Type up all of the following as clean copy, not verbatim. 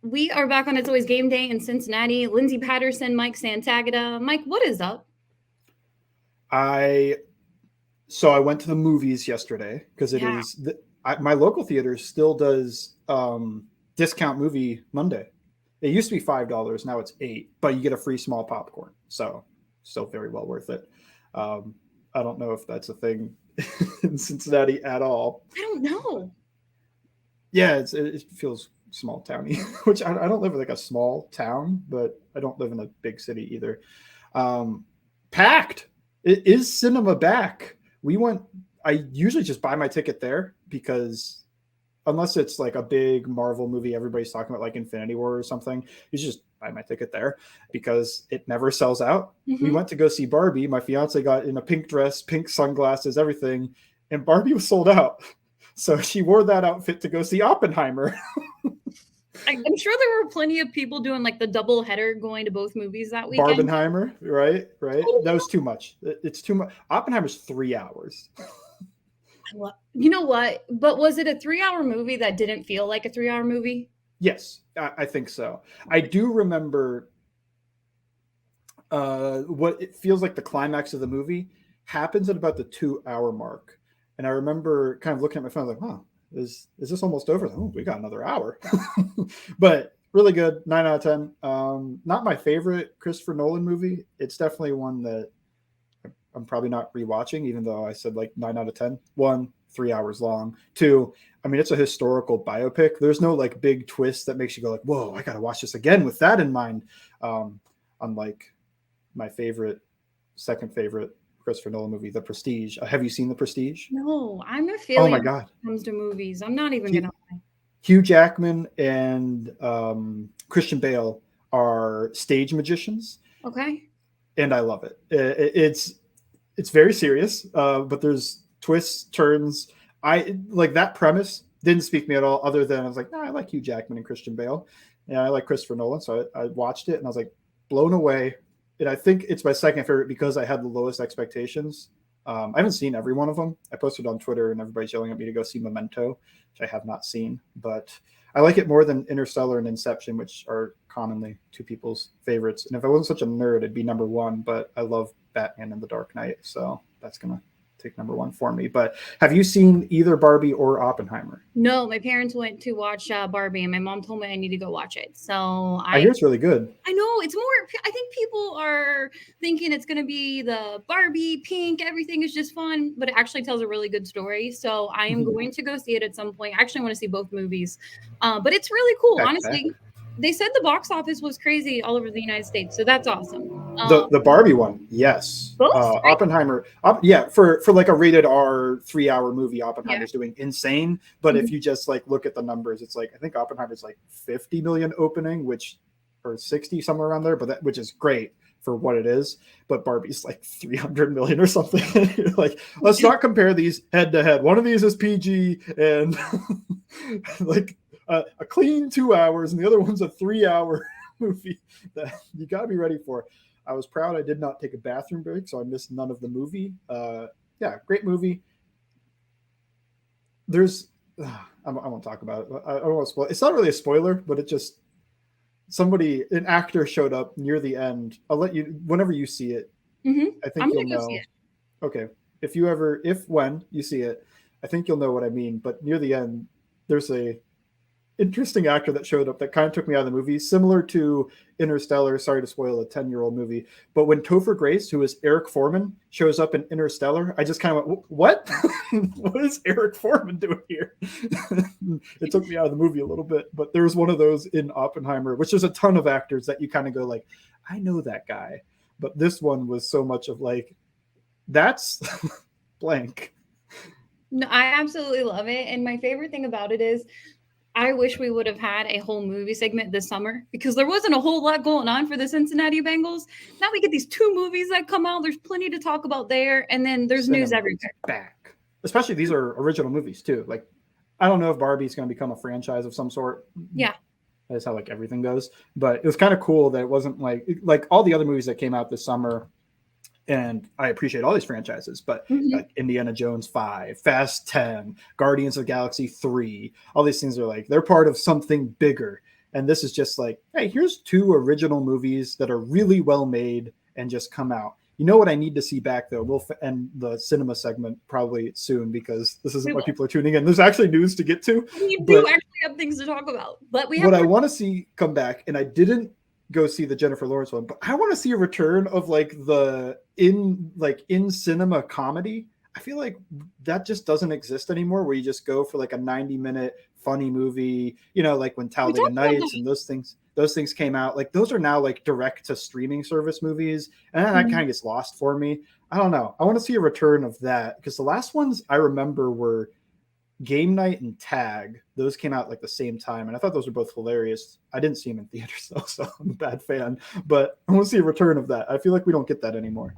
We are back on It's Always Game Day in Cincinnati. Lindsay Patterson, Mike Santagata. Mike, what is up? I went to the movies yesterday because it Yeah. is my local theater still does discount movie Monday. It used to be $5, now it's $8, but you get a free small popcorn. So still very well worth it. I don't know if that's a thing in Cincinnati at all. I don't know. Yeah, it feels small towny, which I don't live in like a small town, but I don't live in a big city either. Um, Packed. It is cinema back. We went. I usually just buy my ticket there because unless it's like a big Marvel movie everybody's talking about, like Infinity War or something, you just buy my ticket there because it never sells out. We went to go see Barbie. My fiance got in a pink dress, pink sunglasses, everything, and Barbie was sold out. So she wore that outfit to go see Oppenheimer. I'm sure there were plenty of people doing like the double header going to both movies that weekend. Barbenheimer, right? That was too much. It's too much. Oppenheimer's 3 hours. You know what? But was it a 3-hour movie that didn't feel like a 3-hour movie? Yes, I think so. I do remember what it feels like the climax of the movie happens at about the 2 hour mark. And I remember kind of looking at my phone, like, huh, is this almost over? Oh, we got another hour. But really good, 9 out of 10. Not my favorite Christopher Nolan movie. It's definitely one that I'm probably not rewatching, even though I said like 9 out of 10. One, 3 hours long. Two, I mean, it's a historical biopic. There's no like big twist that makes you go like, whoa, I got to watch this again with that in mind. Unlike my second favorite Christopher Nolan movie, The Prestige. Have you seen The Prestige? No, I'm a Oh failure my when God. it comes to movies. I'm not even going to lie. Hugh Jackman and Christian Bale are stage magicians. Okay. And I love it. It's very serious, but there's twists, turns. I like that premise. Didn't speak me at all, other than I was like, nah, I like Hugh Jackman and Christian Bale, and I like Christopher Nolan. So I watched it and I was like blown away. And I think it's my second favorite because I had the lowest expectations. I haven't seen every one of them. I posted on Twitter and everybody's yelling at me to go see Memento, which I have not seen, but I like it more than Interstellar and Inception, which are commonly two people's favorites. And if I wasn't such a nerd, it'd be number one, but I love Batman and the Dark Knight. So that's going to take number one for me. But have you seen either Barbie or Oppenheimer? No, my parents went to watch Barbie, and my mom told me I need to go watch it. So I hear it's really good. I know it's more. I think people are thinking it's going to be the Barbie pink. Everything is just fun, but it actually tells a really good story. So I am going to go see it at some point. I actually want to see both movies, but it's really cool. Honestly, they said the box office was crazy all over the United States, so that's awesome. The Barbie one, yes. Both? Oppenheimer, yeah, for like a rated R 3 hour movie, Oppenheimer's doing insane. But if you just like look at the numbers, it's like I think Oppenheimer's like 50 million opening, or 60 somewhere around there, but which is great for what it is. But Barbie's like 300 million or something. You're like, let's not compare these head to head. One of these is PG and like a clean 2 hours, and the other one's a 3 hour movie that you got to be ready for. I was proud I did not take a bathroom break, so I missed none of the movie. Yeah, great movie. There's, I won't talk about it. I don't want to spoil. It's not really a spoiler, but it just an actor showed up near the end. I'll let you whenever you see it. I think you'll know. Okay, when you see it, I think you'll know what I mean. But near the end, there's a interesting actor that showed up that kind of took me out of the movie, similar to Interstellar. Sorry to spoil a 10-year-old movie, but when Topher Grace, who is Eric Foreman, shows up in Interstellar, I just kind of went, what? What is Eric Foreman doing here? It took me out of the movie a little bit, but there was one of those in Oppenheimer, which there's a ton of actors that you kind of go like, I know that guy. But this one was so much of like, that's blank. No, I absolutely love it. And my favorite thing about it is I wish we would have had a whole movie segment this summer because there wasn't a whole lot going on for the Cincinnati Bengals. Now we get these 2 movies that come out. There's plenty to talk about there. And then there's news everywhere. Back. Especially these are original movies too. Like, I don't know if Barbie's going to become a franchise of some sort. Yeah. That's how like everything goes. But it was kind of cool that it wasn't like all the other movies that came out this summer. And I appreciate all these franchises, but like Indiana Jones 5, Fast 10, Guardians of the Galaxy 3, all these things are like, they're part of something bigger. And this is just like, hey, here's 2 original movies that are really well made and just come out. You know what I need to see back, though? We'll end the cinema segment probably soon because this isn't why people are tuning in. There's actually news to get to. We do actually have things to talk about. But we have what I want to see come back, and I didn't go see the Jennifer Lawrence one, but I want to see a return of like the in cinema comedy. I feel like that just doesn't exist anymore, where you just go for like a 90-minute funny movie, you know, like when Talladega Nights and those things came out. Like those are now like direct to streaming service movies, and that kind of gets lost for me. I don't know. I want to see a return of that because the last ones I remember were Game Night and Tag. Those came out like the same time, and I thought those were both hilarious. I didn't see them in theaters though, so I'm a bad fan. But I want to see a return of that. I feel like we don't get that anymore.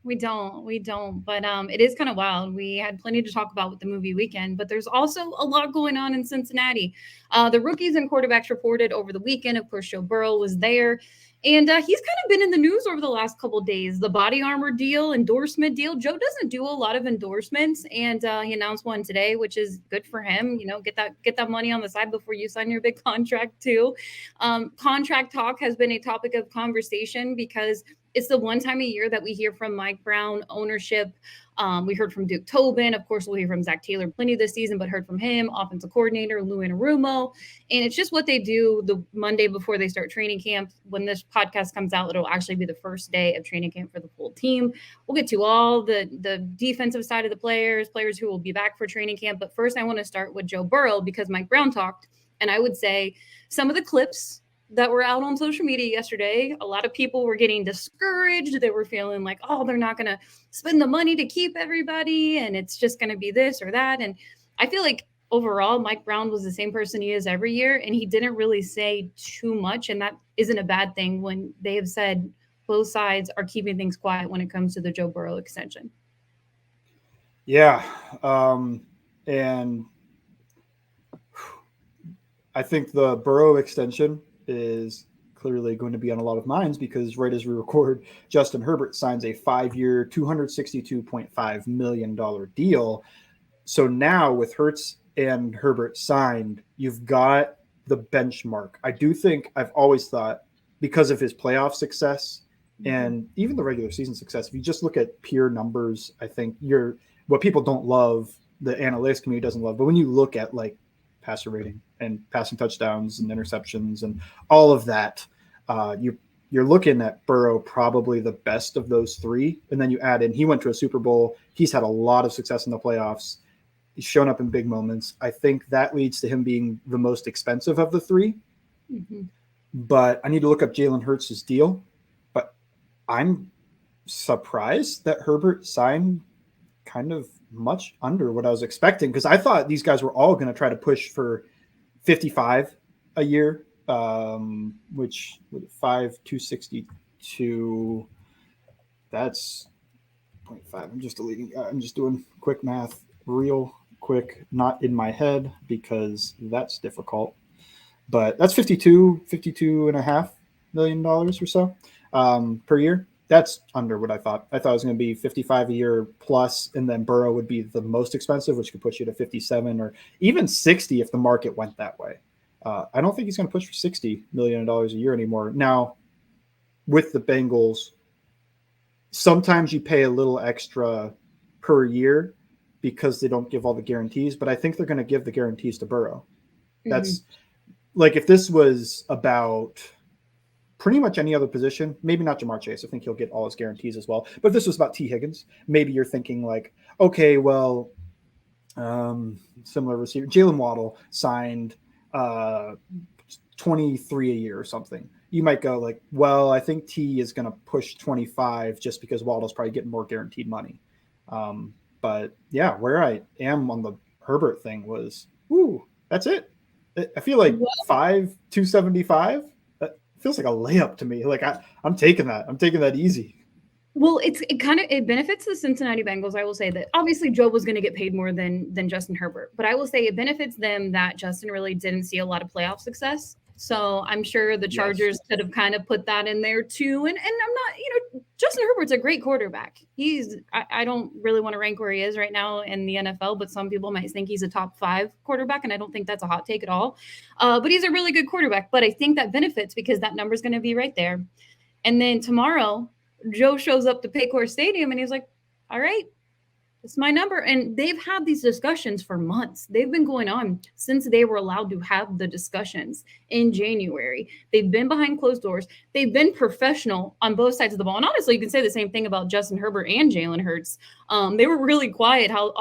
We don't. But it is kind of wild. We had plenty to talk about with the movie weekend, but there's also a lot going on in Cincinnati. The rookies and quarterbacks reported over the weekend. Of course, Joe Burrow was there. And he's kind of been in the news over the last couple of days. The body armor deal, endorsement deal. Joe doesn't do a lot of endorsements, and he announced one today, which is good for him. You know, get that money on the side before you sign your big contract too. Contract talk has been a topic of conversation because it's the one time a year that we hear from Mike Brown ownership. We heard from Duke Tobin. Of course, we'll hear from Zach Taylor plenty this season, but heard from him, offensive coordinator Lou Anarumo. And it's just what they do the Monday before they start training camp. When this podcast comes out, it'll actually be the first day of training camp for the full team. We'll get to all the defensive side of the players who will be back for training camp. But first, I want to start with Joe Burrow because Mike Brown talked. And I would say some of the clips that were out on social media yesterday, a lot of people were getting discouraged. They were feeling like, oh, they're not going to spend the money to keep everybody, and it's just going to be this or that. And I feel like overall, Mike Brown was the same person he is every year, and he didn't really say too much, and that isn't a bad thing when they have said both sides are keeping things quiet when it comes to the Joe Burrow extension. Yeah, and I think the Burrow extension is clearly going to be on a lot of minds because right as we record, Justin Herbert signs a 5-year, $262.5 million deal. So now with Hurts and Herbert signed, you've got the benchmark. I do think I've always thought because of his playoff success and even the regular season success, if you just look at pure numbers, I think what people don't love, the analytics community doesn't love, but when you look at like passer rating and passing touchdowns and interceptions and all of that, you're looking at Burrow probably the best of those 3. And then you add in, he went to a Super Bowl. He's had a lot of success in the playoffs. He's shown up in big moments. I think that leads to him being the most expensive of the 3. Mm-hmm. But I need to look up Jalen Hurts' deal. But I'm surprised that Herbert signed kind of much under what I was expecting because I thought these guys were all going to try to push for 55 a year, which 262, that's 0.5. I'm just doing quick math real quick, not in my head because that's difficult, but that's $52.5 million or so per year. That's under what I thought. I thought it was going to be 55 a year plus, and then Burrow would be the most expensive, which could push you to 57 or even 60 if the market went that way. I don't think he's going to push for $60 million a year anymore. Now, with the Bengals, sometimes you pay a little extra per year because they don't give all the guarantees, but I think they're going to give the guarantees to Burrow. That's like if this was about pretty much any other position, maybe not Jamar Chase. I think he'll get all his guarantees as well. But if this was about T. Higgins, maybe you're thinking like, okay, well, similar receiver. Jalen Waddle signed 23 a year or something. You might go like, well, I think T is going to push 25 just because Waddle's probably getting more guaranteed money. But yeah, where I am on the Herbert thing was, that's it. I feel like 275. Feels like a layup to me. Like I'm taking that. I'm taking that easy. Well, it benefits the Cincinnati Bengals. I will say that obviously Joe was going to get paid more than Justin Herbert, but I will say it benefits them that Justin really didn't see a lot of playoff success. So I'm sure the Chargers could have kind of put that in there too. And I'm not, Justin Herbert's a great quarterback. I don't really want to rank where he is right now in the NFL, but some people might think he's a top 5 quarterback, and I don't think that's a hot take at all. But he's a really good quarterback. But I think that benefits because that number's going to be right there. And then tomorrow, Joe shows up to Paycor Stadium, and he's like, all right, it's my number. And they've had these discussions for months. They've been going on since they were allowed to have the discussions in January. They've been behind closed doors. They've been professional on both sides of the ball. And honestly, you can say the same thing about Justin Herbert and Jalen Hurts. They were really quiet how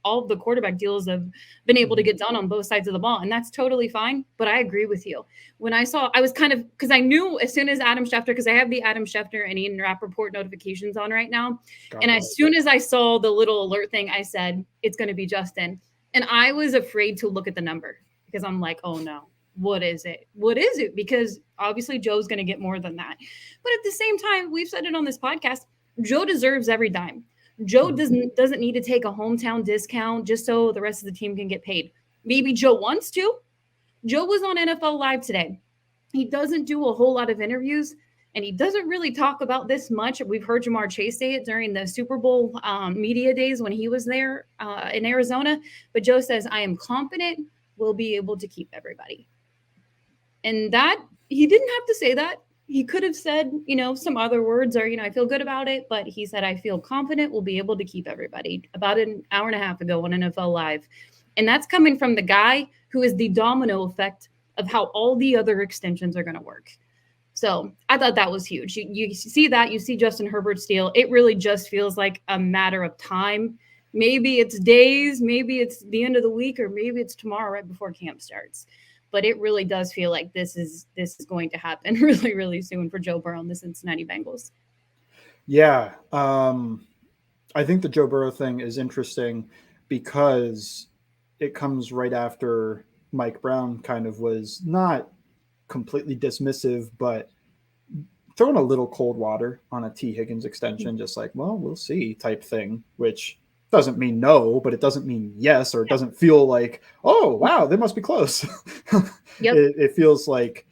all of the quarterback deals have been able to get done on both sides of the ball. And that's totally fine. But I agree with you. When I was kind of, because I knew as soon as Adam Schefter, because I have the Adam Schefter and Ian Rappaport notifications on right now. And as soon as I saw the little alert thing, I said, it's going to be Justin. And I was afraid to look at the number because I'm like, oh no, what is it? What is it? Because obviously Joe's going to get more than that. But at the same time, we've said it on this podcast, Joe deserves every dime. Joe doesn't need to take a hometown discount just so the rest of the team can get paid. Maybe Joe wants to. Joe was on NFL Live today. He doesn't do a whole lot of interviews, and he doesn't really talk about this much. We've heard Jamar Chase say it during the Super Bowl media days when he was there in Arizona. But Joe says, I am confident we'll be able to keep everybody. And that, he didn't have to say that. He could have said, some other words or, I feel good about it. But he said, I feel confident we'll be able to keep everybody about an hour and a half ago on NFL Live. And that's coming from the guy who is the domino effect of how all the other extensions are going to work. So I thought that was huge. You see that, you see Justin Herbert's deal. It really just feels like a matter of time. Maybe it's days, maybe it's the end of the week, or maybe it's tomorrow right before camp starts. But it really does feel like this is going to happen really, really soon for Joe Burrow and the Cincinnati Bengals. Yeah. I think the Joe Burrow thing is interesting because it comes right after Mike Brown kind of was not completely dismissive, but throwing a little cold water on a T. Higgins extension, just like, well, we'll see type thing, which doesn't mean no, but it doesn't mean yes, or it doesn't feel like, oh, wow, they must be close. Yep. It feels like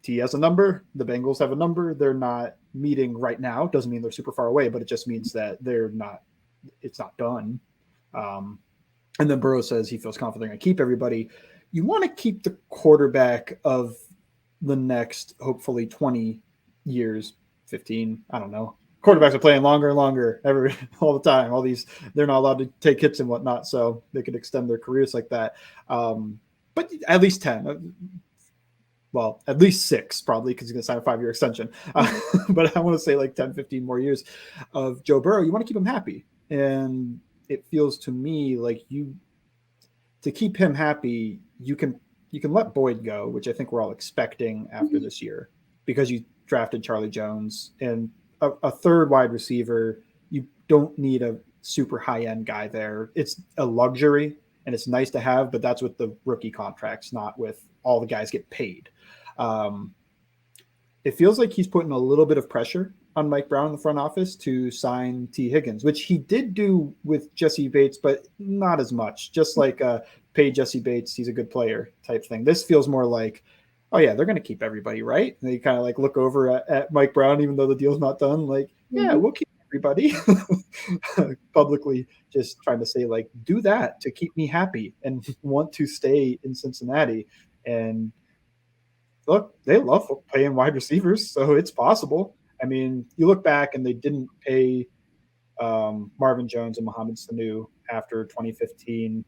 T has a number, the Bengals have a number, they're not meeting right now. Doesn't mean they're super far away, but it just means that it's not done. And then Burrow says he feels confident they're going to keep everybody. You want to keep the quarterback of the next, hopefully 20 years, 15, I don't know. Quarterbacks are playing longer and longer all the time. All these, they're not allowed to take hits and whatnot, so they could extend their careers like that. But at least 10. Well, at least 6 probably because he's going to sign a 5-year extension. But I want to say like 10, 15 more years of Joe Burrow. You want to keep him happy. And it feels to me like to keep him happy, you can let Boyd go, which I think we're all expecting after this year, because you drafted Charlie Jones and a third wide receiver. You don't need a super high-end guy there. It's a luxury and it's nice to have, but that's with the rookie contracts, not with all the guys get paid. It feels like he's putting a little bit of pressure on Mike Brown in the front office to sign T. Higgins, which he did do with Jesse Bates, but not as much. Just like pay Jesse Bates, he's a good player type thing. This feels more like, oh yeah, they're going to keep everybody, right? And they kind of like look over at Mike Brown, even though the deal's not done. Like, yeah, we'll keep everybody. Publicly just trying to say like, do that to keep me happy and want to stay in Cincinnati. And look, they love paying wide receivers, so it's possible. I mean, you look back and they didn't pay Marvin Jones and Mohamed Sanu after 2015.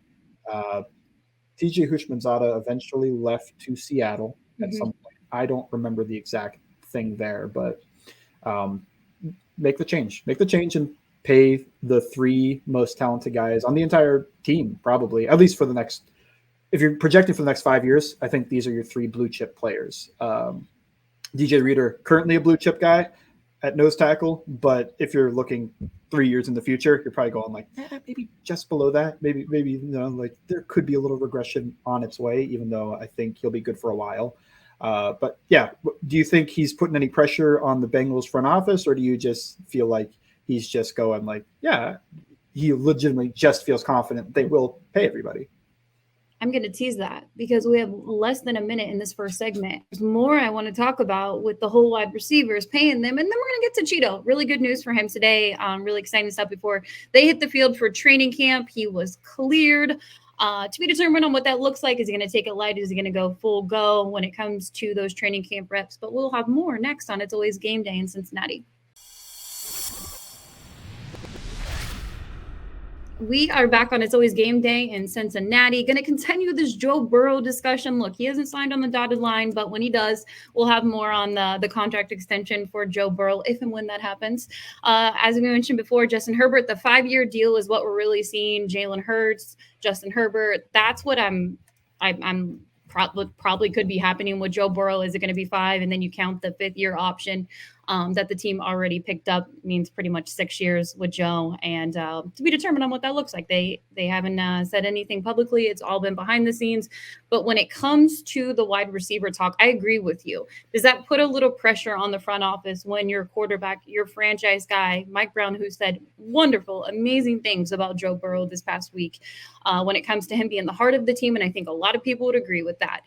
TJ Houshmandzadeh eventually left to Seattle at some point. I don't remember the exact thing there, but make the change. Make the change and pay the 3 most talented guys on the entire team, probably, at least for the next – if you're projecting for the next 5 years, I think these are your 3 blue chip players. DJ Reader, currently a blue chip guy at nose tackle, but if you're looking 3 years in the future, you're probably going like, maybe just below that. Maybe like there could be a little regression on its way, even though I think he'll be good for a while. But yeah, do you think he's putting any pressure on the Bengals front office, or do you just feel like he's just going like, yeah, he legitimately just feels confident they will pay everybody? I'm going to tease that because we have less than a minute in this first segment. There's more I want to talk about with the whole wide receivers, paying them, and then we're going to get to Chido. Really good news for him today. Really exciting stuff before they hit the field for training camp. He was cleared. To be determined on what that looks like. Is he going to take it light? Is he going to go full go when it comes to those training camp reps? But we'll have more next on It's Always Game Day in Cincinnati. We are back on It's Always Game Day in Cincinnati. Going to continue this Joe Burrow discussion. Look, he hasn't signed on the dotted line, but when he does, we'll have more on the contract extension for Joe Burrow, if and when that happens. As we mentioned before, Justin Herbert, the 5-year deal is what we're really seeing. Jalen Hurts, Justin Herbert. That's what I'm probably could be happening with Joe Burrow. Is it going to be 5? And then you count the 5th-year option that the team already picked up, means pretty much 6 years with Joe, and to be determined on what that looks like. They haven't said anything publicly. It's all been behind the scenes. But when it comes to the wide receiver talk, I agree with you. Does that put a little pressure on the front office when your quarterback, your franchise guy, Mike Brown, who said wonderful, amazing things about Joe Burrow this past week, when it comes to him being the heart of the team? And I think a lot of people would agree with that.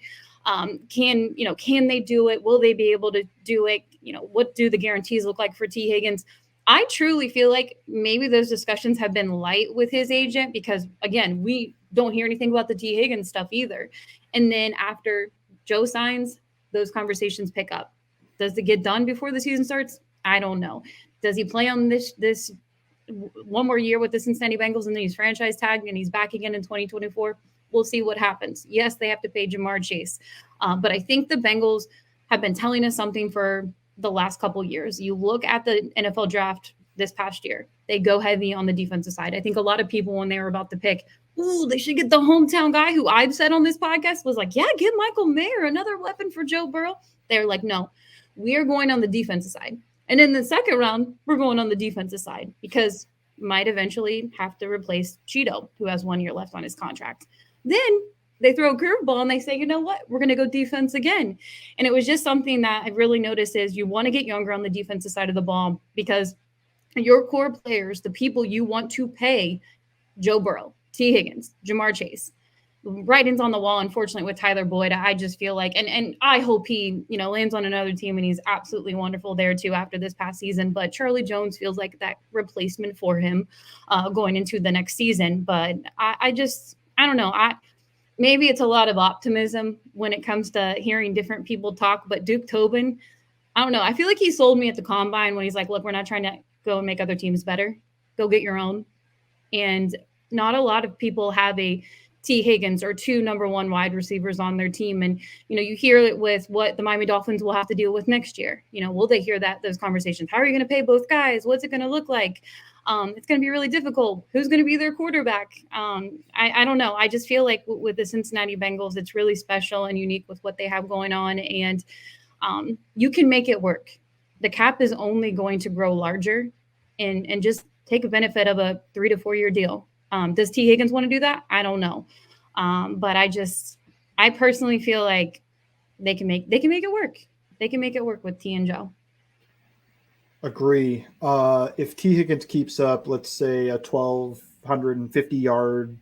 Can they do it? Will they be able to do it? What do the guarantees look like for T. Higgins? I truly feel like maybe those discussions have been light with his agent because, again, we don't hear anything about the T. Higgins stuff either. And then after Joe signs, those conversations pick up. Does it get done before the season starts? I don't know. Does he play on this one more year with the Cincinnati Bengals and then he's franchise tagged and he's back again in 2024? We'll see what happens. Yes, they have to pay Jamar Chase. But I think the Bengals have been telling us something for the last couple years. You look at the NFL draft this past year, they go heavy on the defensive side. I think a lot of people, when they were about to pick, they should get the hometown guy who I've said on this podcast was like, yeah, give Michael Mayer another weapon for Joe Burrow. They're like, no, we are going on the defensive side. And in the second round, we're going on the defensive side because might eventually have to replace Chido, who has 1 year left on his contract. Then they throw a curveball and they say, you know what, we're going to go defense again. And it was just something that I really noticed is you want to get younger on the defensive side of the ball because your core players, the people you want to pay, Joe Burrow, T. Higgins, Jamar Chase, writings on the wall, unfortunately, with Tyler Boyd. I just feel like, and I hope he, lands on another team and he's absolutely wonderful there too after this past season. But Charlie Jones feels like that replacement for him going into the next season. But I don't know. Maybe it's a lot of optimism when it comes to hearing different people talk, but Duke Tobin, I don't know. I feel like he sold me at the combine when he's like, look, we're not trying to go and make other teams better. Go get your own. And not a lot of people have a T. Higgins or 2 number 1 wide receivers on their team. And, you hear it with what the Miami Dolphins will have to deal with next year. Will they hear those conversations? How are you going to pay both guys? What's it going to look like? It's going to be really difficult. Who's going to be their quarterback? I don't know. I just feel like with the Cincinnati Bengals, it's really special and unique with what they have going on. And you can make it work. The cap is only going to grow larger and just take a benefit of a 3 to 4 year deal. Does T. Higgins want to do that? I don't know. But I personally feel like they can make it work. They can make it work with T and Joe. Agree. If T. Higgins keeps up, let's say a 1,250 yard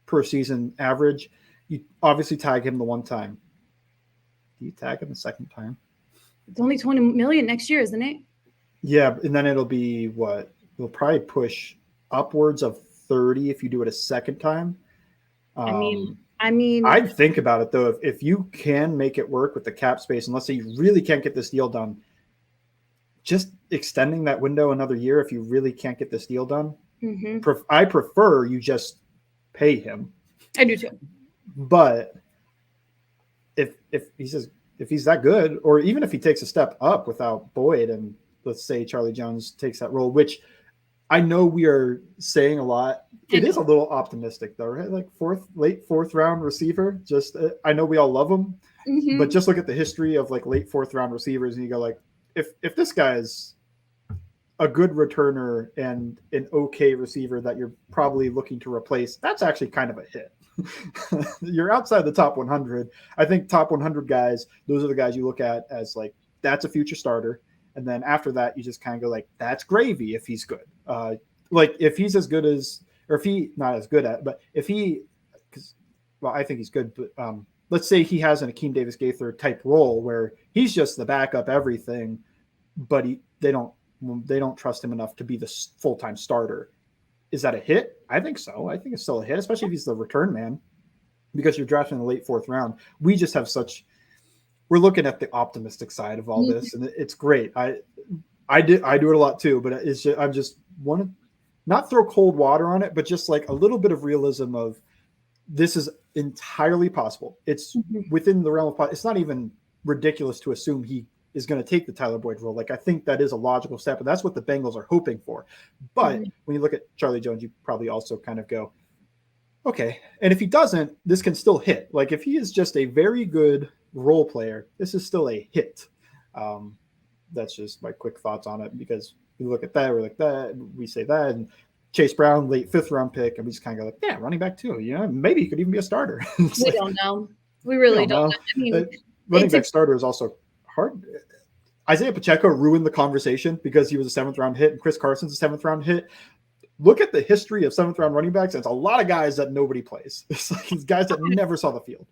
per season average, you obviously tag him the one time. Do you tag him the second time? It's only $20 million next year, isn't it? Yeah, and then it'll be what? It'll probably push upwards of 30 if you do it a second time. I mean, I'd think about it though. If you can make it work with the cap space, and let's say you really can't get this deal done, just extending that window another year if you really can't get this deal done. Mm-hmm. I prefer you just pay him. I do too. But if he's that good, or even if he takes a step up without Boyd, and let's say Charlie Jones takes that role, which I know we are saying a lot. It is a little optimistic though, right? Like late fourth round receiver. Just I know we all love him, mm-hmm. but just look at the history of like late 4th round receivers, and you go like, if this guy's a good returner and an okay receiver that you're probably looking to replace, that's actually kind of a hit. You're outside the top 100. I think top 100 guys, those are the guys you look at as like, that's a future starter. And then after that, you just kind of go like, that's gravy if he's good. Like if he's as good as, or if he not as good at, but if he, because well, I think he's good, but let's say he has an Akeem Davis-Gaither type role where he's just the backup everything, but they don't trust him enough to be the full-time starter. Is that a hit? I think so. I think it's still a hit, especially if he's the return man, because you're drafting in the late 4th round. We just have we're looking at the optimistic side of all this, and it's great. I do it a lot too, but it's just, I'm just want to not throw cold water on it, but just like a little bit of realism of this is entirely possible. It's within the realm of, it's not even ridiculous to assume he is going to take the Tyler Boyd role. Like, I think that is a logical step, and that's what the Bengals are hoping for. But when you look at Charlie Jones, you probably also kind of go, okay. And if he doesn't, this can still hit. Like, if he is just a very good role player, this is still a hit. That's just my quick thoughts on it, because we look at that, we're like that, we say that, and Chase Brown, late 5th round pick, and we just kind of go like, yeah, running back too. You know, maybe he could even be a starter. We don't know. We really don't know. I mean, running back starter is also hard. Isaiah Pacheco ruined the conversation because he was a 7th round hit, and Chris Carson's a 7th round hit. Look at the history of 7th round running backs. It's a lot of guys that nobody plays. It's like these guys that never saw the field.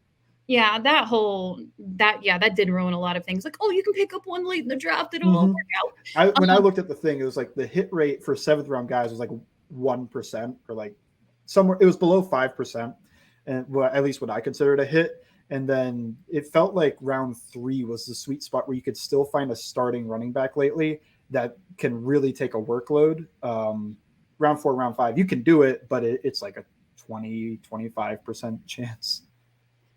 Yeah, that did ruin a lot of things. Like, oh, you can pick up one late in the draft. It'll all work out. When I looked at the thing, it was like the hit rate for 7th round guys was like 1%, or like somewhere, it was below 5%. And at least what I considered a hit. And then it felt like round 3 was the sweet spot where you could still find a starting running back lately that can really take a workload. Round 4, round 5, you can do it, but it's like a 20-25% chance.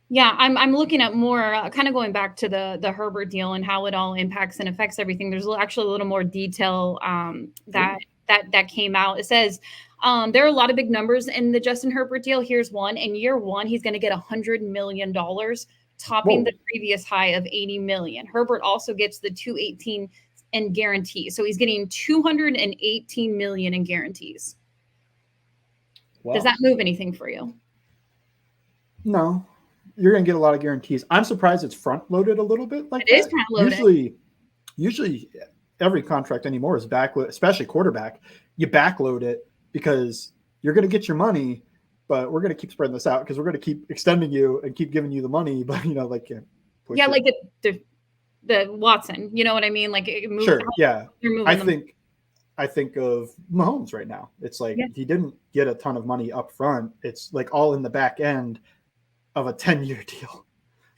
Yeah, I'm looking at more kind of going back to the Herbert deal and how it all impacts and affects everything. There's actually a little more detail that came out. It says there are a lot of big numbers in the Justin Herbert deal. Here's one. In year 1, he's going to get $100 million, topping the previous high of $80 million. Herbert also gets the 218 in guarantees. So he's getting $218 million in guarantees. Wow. Does that move anything for you? No. You're going to get a lot of guarantees. I'm surprised it's front loaded a little bit like that. It is front loaded. Usually every contract anymore is backload, especially quarterback. You backload it because you're going to get your money, but we're going to keep spreading this out because we're going to keep extending you and keep giving you the money. But like like the Watson, you know what I mean? Like it moves sure, yeah. I think of Mahomes right now. It's like he didn't get a ton of money up front. It's like all in the back end of a 10-year deal.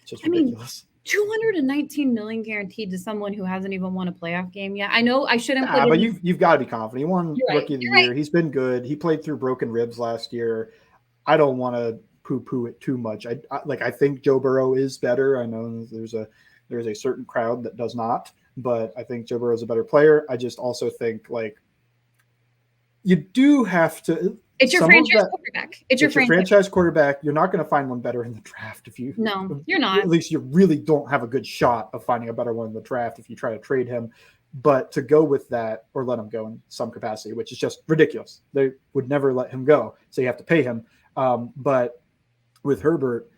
It's just ridiculous. $219 million guaranteed to someone who hasn't even won a playoff game yet. I know I shouldn't put but you've got to be confident. He won Rookie of the Year. Right. He's been good. He played through broken ribs last year. I don't want to poo-poo it too much. I think Joe Burrow is better. I know there's a certain crowd that does not, but I think Joe Burrow is a better player. I just also think like you do have to. It's your franchise quarterback. It's your franchise quarterback. You're not going to find one better in the draft if you. No, you're not. At least you really don't have a good shot of finding a better one in the draft if you try to trade him. But to go with that or let him go in some capacity, which is just ridiculous. They would never let him go, so you have to pay him. But with Herbert,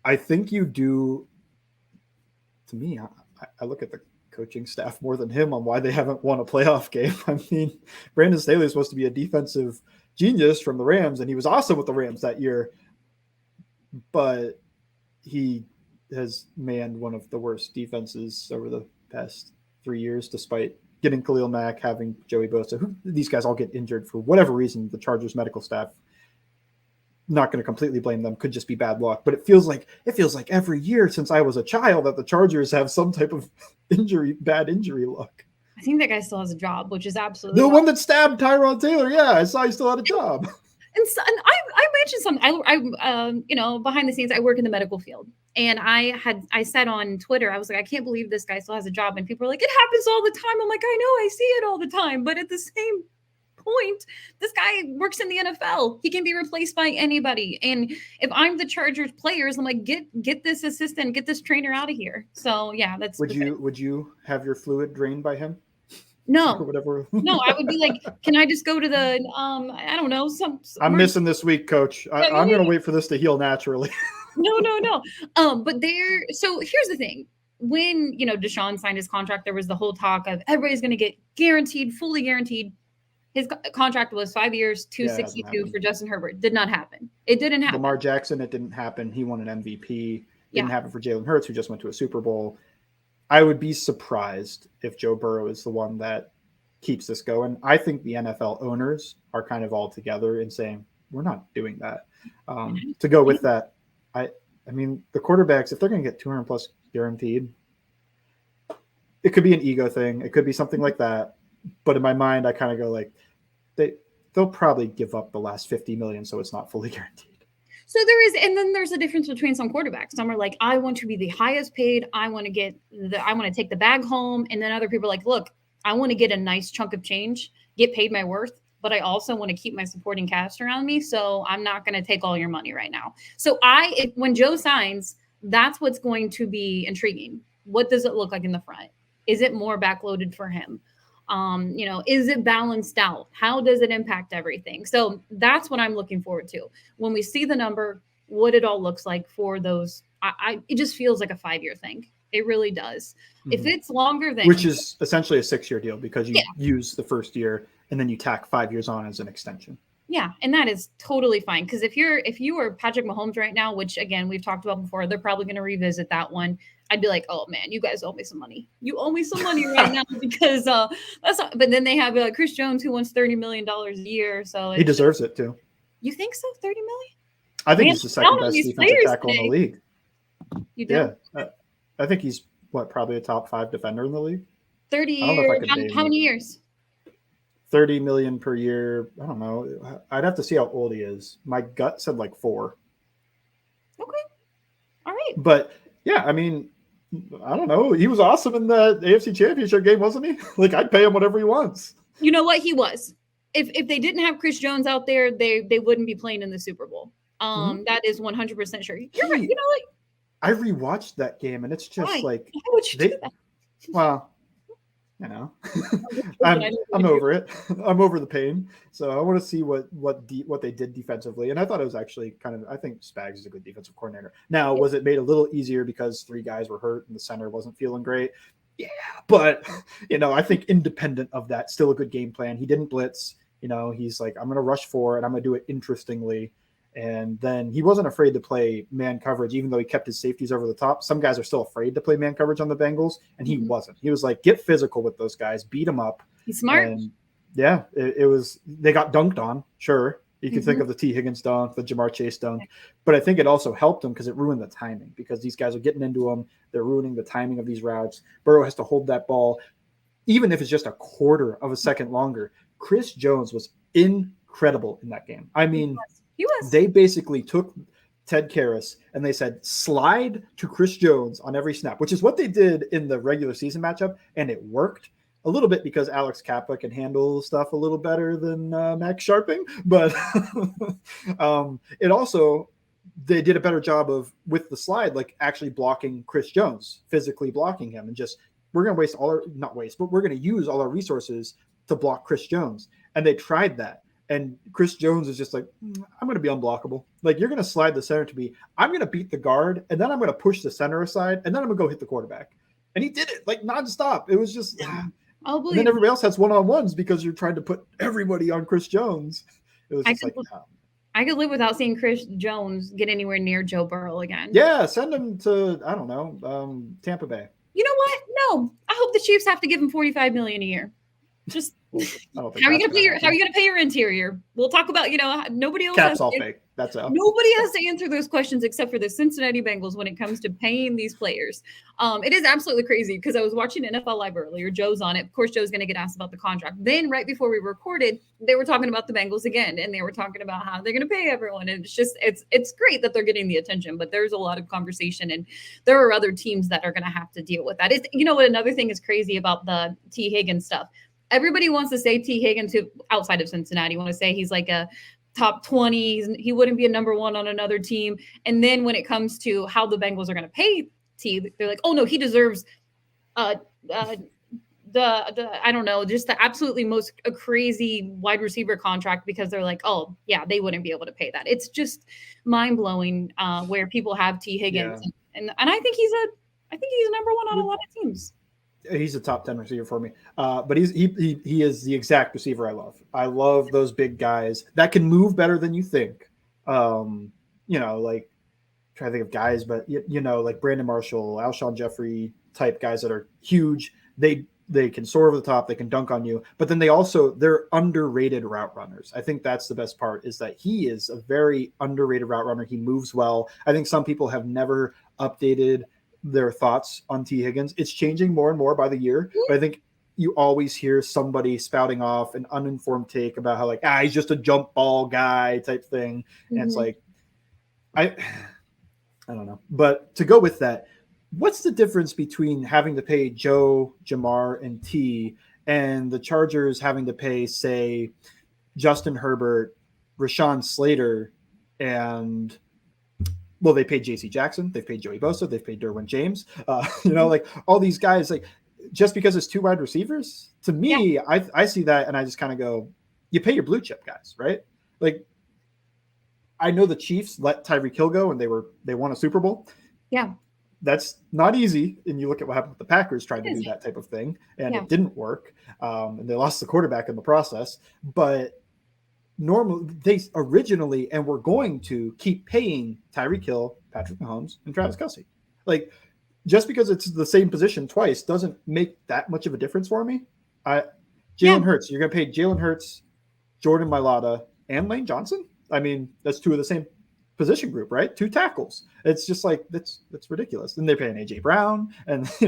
I think you do. To me, I look at the coaching staff more than him on why they haven't won a playoff game. I mean, Brandon Staley is supposed to be a defensive genius from the Rams, and he was awesome with the Rams that year, but he has manned one of the worst defenses over the past 3 years, despite getting Khalil Mack, having Joey Bosa. These guys all get injured for whatever reason. The Chargers medical staff, not going to completely blame them, could just be bad luck, but it feels like every year since I was a child that the Chargers have some type of bad injury luck. I think that guy still has a job, which is absolutely the one that stabbed Tyrod Taylor. Yeah, I saw he still had a job. And I mentioned something. I behind the scenes, I work in the medical field, and I said on Twitter, I was like, I can't believe this guy still has a job, and people are like, it happens all the time. I'm like, I know, I see it all the time, but at the same point, this guy works in the NFL. He can be replaced by anybody, and if I'm the Chargers players, I'm like, get this assistant, get this trainer out of here. So yeah, that's. Would you have your fluid drained by him? No, or whatever. No, I would be like, can I just go to the I don't know, I'm missing this week, coach. I'm gonna wait for this to heal naturally. No. But so here's the thing. When Deshaun signed his contract, there was the whole talk of everybody's gonna get guaranteed, fully guaranteed. His contract was 5 years, 262 for Justin Herbert. Did not happen. It didn't happen. Lamar Jackson, it didn't happen. He won an MVP. Didn't happen for Jalen Hurts, who just went to a Super Bowl. I would be surprised if Joe Burrow is the one that keeps this going. I think the NFL owners are kind of all together in saying, we're not doing that. To go with that, I mean, the quarterbacks, if they're going to get 200 plus guaranteed, it could be an ego thing. It could be something like that. But in my mind, I kind of go like, they'll probably give up the last 50 million so it's not fully guaranteed. So there is, and then there's a difference between some quarterbacks. Some are like, I want to be the highest paid. I want to take the bag home. And then other people are like, look, I want to get a nice chunk of change, get paid my worth, but I also want to keep my supporting cast around me. So I'm not going to take all your money right now. So when Joe signs, that's what's going to be intriguing. What does it look like in the front? Is it more backloaded for him? Is it balanced out? How does it impact everything? So that's what I'm looking forward to. When we see the number, what it all looks like for those, it just feels like a 5-year thing. It really does. Mm-hmm. If it's longer than, which is essentially a 6-year deal because you use the first year and then you tack 5 years on as an extension. Yeah, and that is totally fine. Because if you are Patrick Mahomes right now, which again we've talked about before, they're probably going to revisit that one. I'd be like, oh man, you guys owe me some money. You owe me some money right now because that's not, but then they have Chris Jones who wants $30 million a year. So he deserves it too. You think so? $30 million? I think he's the second best defensive tackle in the league. You do? Yeah. I think he's probably a top 5 defender in the league. 30 years. How many years? 30 million per year. I don't know. I'd have to see how old he is. My gut said like 4. Okay. All right. But yeah, I mean, I don't know. He was awesome in the AFC Championship game, wasn't he? Like, I'd pay him whatever he wants. You know what? He was. If they didn't have Chris Jones out there, they wouldn't be playing in the Super Bowl. That is 100% sure. You're right. You know what? I rewatched that game, and it's just like, why would you do that? Well, you know, I'm over it. I'm over the pain. So I want to see what they did defensively. And I thought it was actually I think Spags is a good defensive coordinator. Now, was it made a little easier because 3 guys were hurt and the center wasn't feeling great? Yeah. But, I think independent of that, still a good game plan. He didn't blitz. He's like, I'm going to rush 4 and I'm going to do it interestingly. And then he wasn't afraid to play man coverage, even though he kept his safeties over the top. Some guys are still afraid to play man coverage on the Bengals, and he wasn't. He was like, get physical with those guys, beat them up. He's smart. And yeah, it was, they got dunked on, sure. You can think of the T. Higgins dunk, the Jamar Chase dunk. But I think it also helped them because it ruined the timing because these guys are getting into them. They're ruining the timing of these routes. Burrow has to hold that ball, even if it's just a quarter of a second longer. Chris Jones was incredible in that game. I mean, he was. They basically took Ted Karras and they said, slide to Chris Jones on every snap, which is what they did in the regular season matchup. And it worked a little bit because Alex Kappa can handle stuff a little better than Max Sharping. But it also, they did a better job with the slide, like actually blocking Chris Jones, physically blocking him. And just, we're going to we're going to use all our resources to block Chris Jones. And they tried that. And Chris Jones is just like, I'm going to be unblockable. Like, you're going to slide the center to me. I'm going to beat the guard, and then I'm going to push the center aside, and then I'm going to go hit the quarterback. And he did it, like, nonstop. It was just – I'll believe and then everybody else has one-on-ones because you're trying to put everybody on Chris Jones. It was just I could live without seeing Chris Jones get anywhere near Joe Burrow again. Yeah, send him to, I don't know, Tampa Bay. You know what? No. I hope the Chiefs have to give him $45 million a year. Just how are you gonna pay your interior? We'll talk about, nobody else Cap's all fake. That's all. Nobody has to answer those questions except for the Cincinnati Bengals when it comes to paying these players. It is absolutely crazy because I was watching NFL Live earlier. Joe's on it. Of course, Joe's going to get asked about the contract. Then right before we recorded, they were talking about the Bengals again, and they were talking about how they're going to pay everyone. And it's great that they're getting the attention, but there's a lot of conversation, and there are other teams that are going to have to deal with that. What another thing is crazy about the T. Higgins stuff. Everybody wants to say T. Higgins, outside of Cincinnati, want to say he's like a top 20. He wouldn't be a number 1 on another team. And then when it comes to how the Bengals are going to pay T, they're like, oh no, he deserves I don't know, just the absolutely most crazy wide receiver contract because they're like, oh yeah, they wouldn't be able to pay that. It's just mind blowing where people have T. Higgins, and I think he's a number 1 on a lot of teams. He's a top 10 receiver for me. But he is the exact receiver I love. I love those big guys that can move better than you think. Like trying to think of guys, but like Brandon Marshall, Alshon Jeffrey type guys that are huge. They can soar over the top, they can dunk on you, but then they're underrated route runners. I think that's the best part, is that he is a very underrated route runner. He moves well. I think some people have never updated their thoughts on T. Higgins. It's changing more and more by the year, but I think you always hear somebody spouting off an uninformed take about how he's just a jump ball guy type thing. And it's like, I don't know. But to go with that, what's the difference between having to pay Joe, Jamar, and T, and the Chargers having to pay, say, Justin Herbert, Rashawn Slater, and they paid J.C. Jackson, they've paid Joey Bosa, they've paid Derwin James, all these guys, just because it's two wide receivers, to me, I see that and I just kind of go, you pay your blue chip guys, right? I know the Chiefs let Tyreek Hill go and they won a Super Bowl. Yeah. That's not easy. And you look at what happened with the Packers trying to do that type of thing, and it didn't work. And they lost the quarterback in the process. But normally, they originally and were going to keep paying Tyreek Hill, Patrick Mahomes, and Travis Kelce. Just because it's the same position twice doesn't make that much of a difference for me. Jalen Hurts, you're going to pay Jalen Hurts, Jordan Mailata, and Lane Johnson? I mean, that's two of the same position group, right? Two tackles. It's just that's ridiculous. And they're paying AJ Brown, and I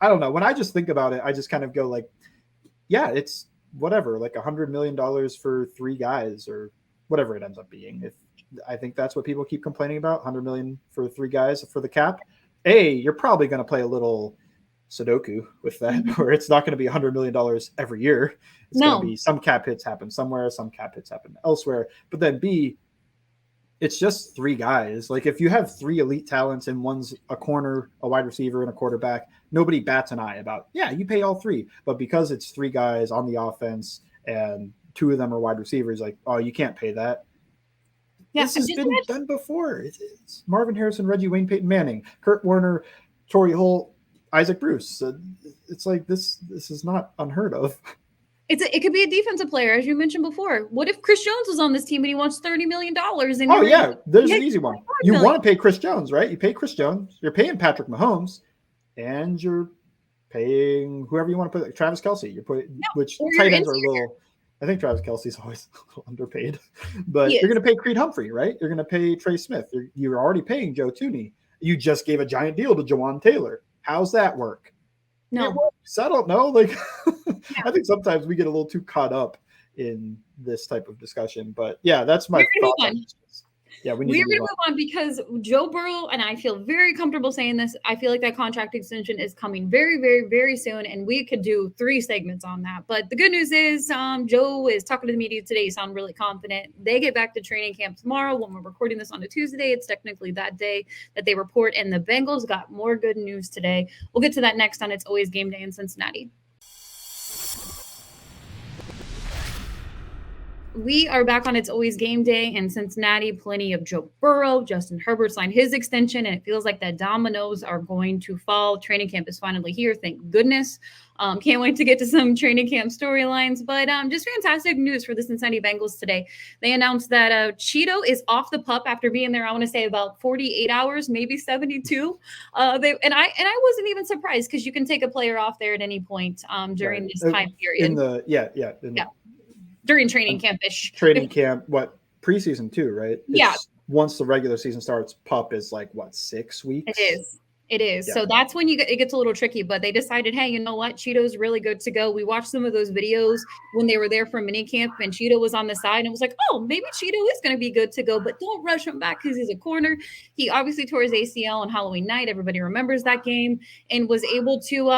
don't know. When I just think about it, I just kind of go it's whatever, $100 million for three guys or whatever it ends up being. If I think that's what people keep complaining about, $100 million for three guys for the cap. You're probably going to play a little Sudoku with that, where it's not going to be $100 million every year. It's going to be some cap hits happen somewhere, some cap hits happen elsewhere. But then B, it's just three guys. If you have three elite talents and one's a corner, a wide receiver, and a quarterback, nobody bats an eye about, you pay all three. But because it's three guys on the offense and two of them are wide receivers, you can't pay that. Yeah, this has been done before. It's Marvin Harrison, Reggie Wayne, Peyton Manning, Kurt Warner, Torrey Holt, Isaac Bruce. It's this is not unheard of. It could be a defensive player, as you mentioned before. What if Chris Jones was on this team and he wants $30 million? There's an easy one. You want to pay Chris Jones, right? You pay Chris Jones. You're paying Patrick Mahomes, and you're paying whoever you want to put. Travis Kelce. You're putting which tight ends are a little. I think Travis Kelce's always a little underpaid, but you're going to pay Creed Humphrey, right? You're going to pay Trey Smith. You're already paying Joe Thuney. You just gave a giant deal to Jawan Taylor. How's that work? No. I don't know. I think sometimes we get a little too caught up in this type of discussion, but that's my thought. We're going to move on because Joe Burrow, and I feel very comfortable saying this, I feel like that contract extension is coming very, very, very soon, and we could do 3 segments on that. But the good news is Joe is talking to the media today. You sound really confident. They get back to training camp tomorrow. When we're recording this on a Tuesday, it's technically that day that they report, and the Bengals got more good news today. We'll get to that next on It's Always Game Day in Cincinnati. We are back on It's Always Game Day in Cincinnati. Plenty of Joe Burrow. Justin Herbert signed his extension, and it feels like the dominoes are going to fall. Training camp is finally here. Thank goodness. Can't wait to get to some training camp storylines, but just fantastic news for the Cincinnati Bengals today. They announced that Chido is off the pup after being there, I want to say about 48 hours, maybe 72. I wasn't even surprised because you can take a player off there at any point during this time period. During training camp-ish. Training camp, preseason too, right? Once the regular season starts, pup is 6 weeks? It is. Yeah. So that's when it gets a little tricky, but they decided, hey, you know what? Chido's really good to go. We watched some of those videos when they were there for mini camp, and Chido was on the side, and it was like, oh, maybe Chido is going to be good to go, but don't rush him back because he's a corner. He obviously tore his ACL on Halloween night. Everybody remembers that game, and was able to,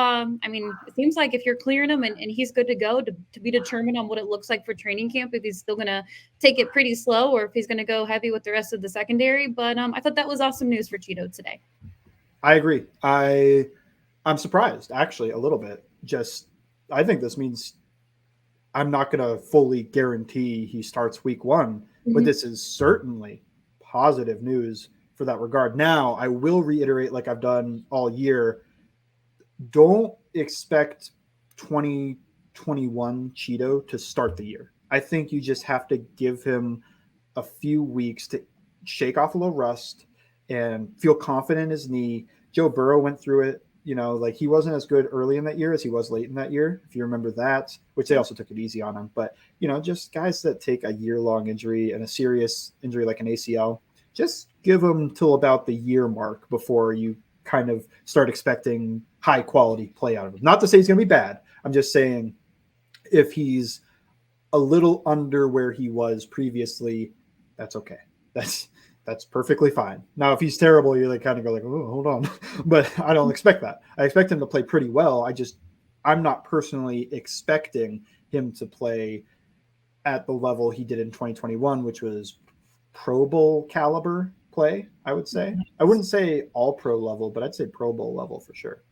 it seems like if you're clearing him and he's good to go, to be determined on what it looks like for training camp, if he's still going to take it pretty slow or if he's going to go heavy with the rest of the secondary. But I thought that was awesome news for Chido today. I agree. I'm surprised, actually, a little bit. I think this means I'm not going to fully guarantee he starts week 1, but this is certainly positive news for that regard. Now, I will reiterate, like I've done all year, don't expect 2021 Chido to start the year. I think you just have to give him a few weeks to shake off a little rust and feel confident in his knee. Joe Burrow went through it. Like he wasn't as good early in that year as he was late in that year, if you remember that, which they also took it easy on him. But, just guys that take a year-long injury and a serious injury like an ACL, just give them till about the year mark before you kind of start expecting high-quality play out of him. Not to say he's going to be bad. I'm just saying if he's a little under where he was previously, that's okay. That's perfectly fine. Now, if he's terrible, you kind of go like, oh, hold on. But I don't expect that. I expect him to play pretty well. I'm not personally expecting him to play at the level he did in 2021, which was Pro Bowl caliber play, I would say. I wouldn't say all pro level, but I'd say Pro Bowl level for sure.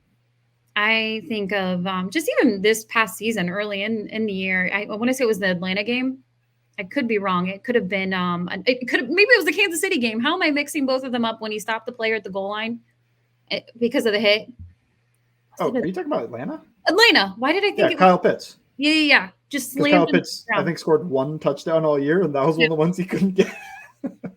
I think of just even this past season, early in the year, I want to say it was the Atlanta game. I could be wrong. It could have been maybe it was the Kansas City game. How am I mixing both of them up when he stopped the player at the goal line because of the hit? Oh, are you talking about Atlanta? Atlanta. Why did I think Kyle Pitts? Yeah. Just slammed Kyle Pitts, I think, scored one touchdown all year, and that was one of the ones he couldn't get.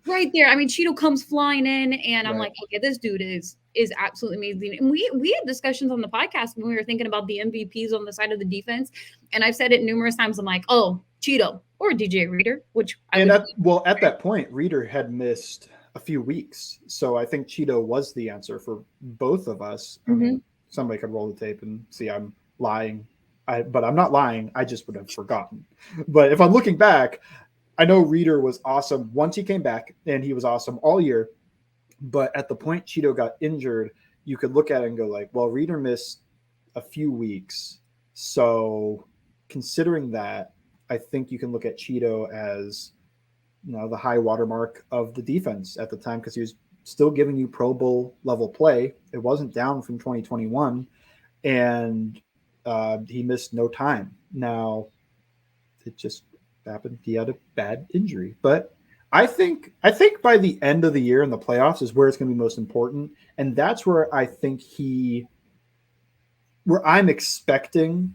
Right there. I mean, Chido comes flying in, and I'm like, okay, this dude is absolutely amazing. And we had discussions on the podcast when we were thinking about the MVPs on the side of the defense, and I've said it numerous times. I'm like, oh, Chido or DJ Reader, which at that point, Reader had missed a few weeks, so I think Chido was the answer for both of us. I mean, somebody could roll the tape and see I'm lying, but I'm not lying. I just would have forgotten. But if I'm looking back, I know Reader was awesome once he came back, and he was awesome all year. But at the point Chido got injured, you could look at it and go like, well, Reader missed a few weeks. So considering that, I think you can look at Chido as, the high watermark of the defense at the time, because he was still giving you Pro Bowl level play. It wasn't down from 2021, and he missed no time. Now, it just happened. He had a bad injury, but I think by the end of the year in the playoffs is where it's going to be most important, and that's where I think where I'm expecting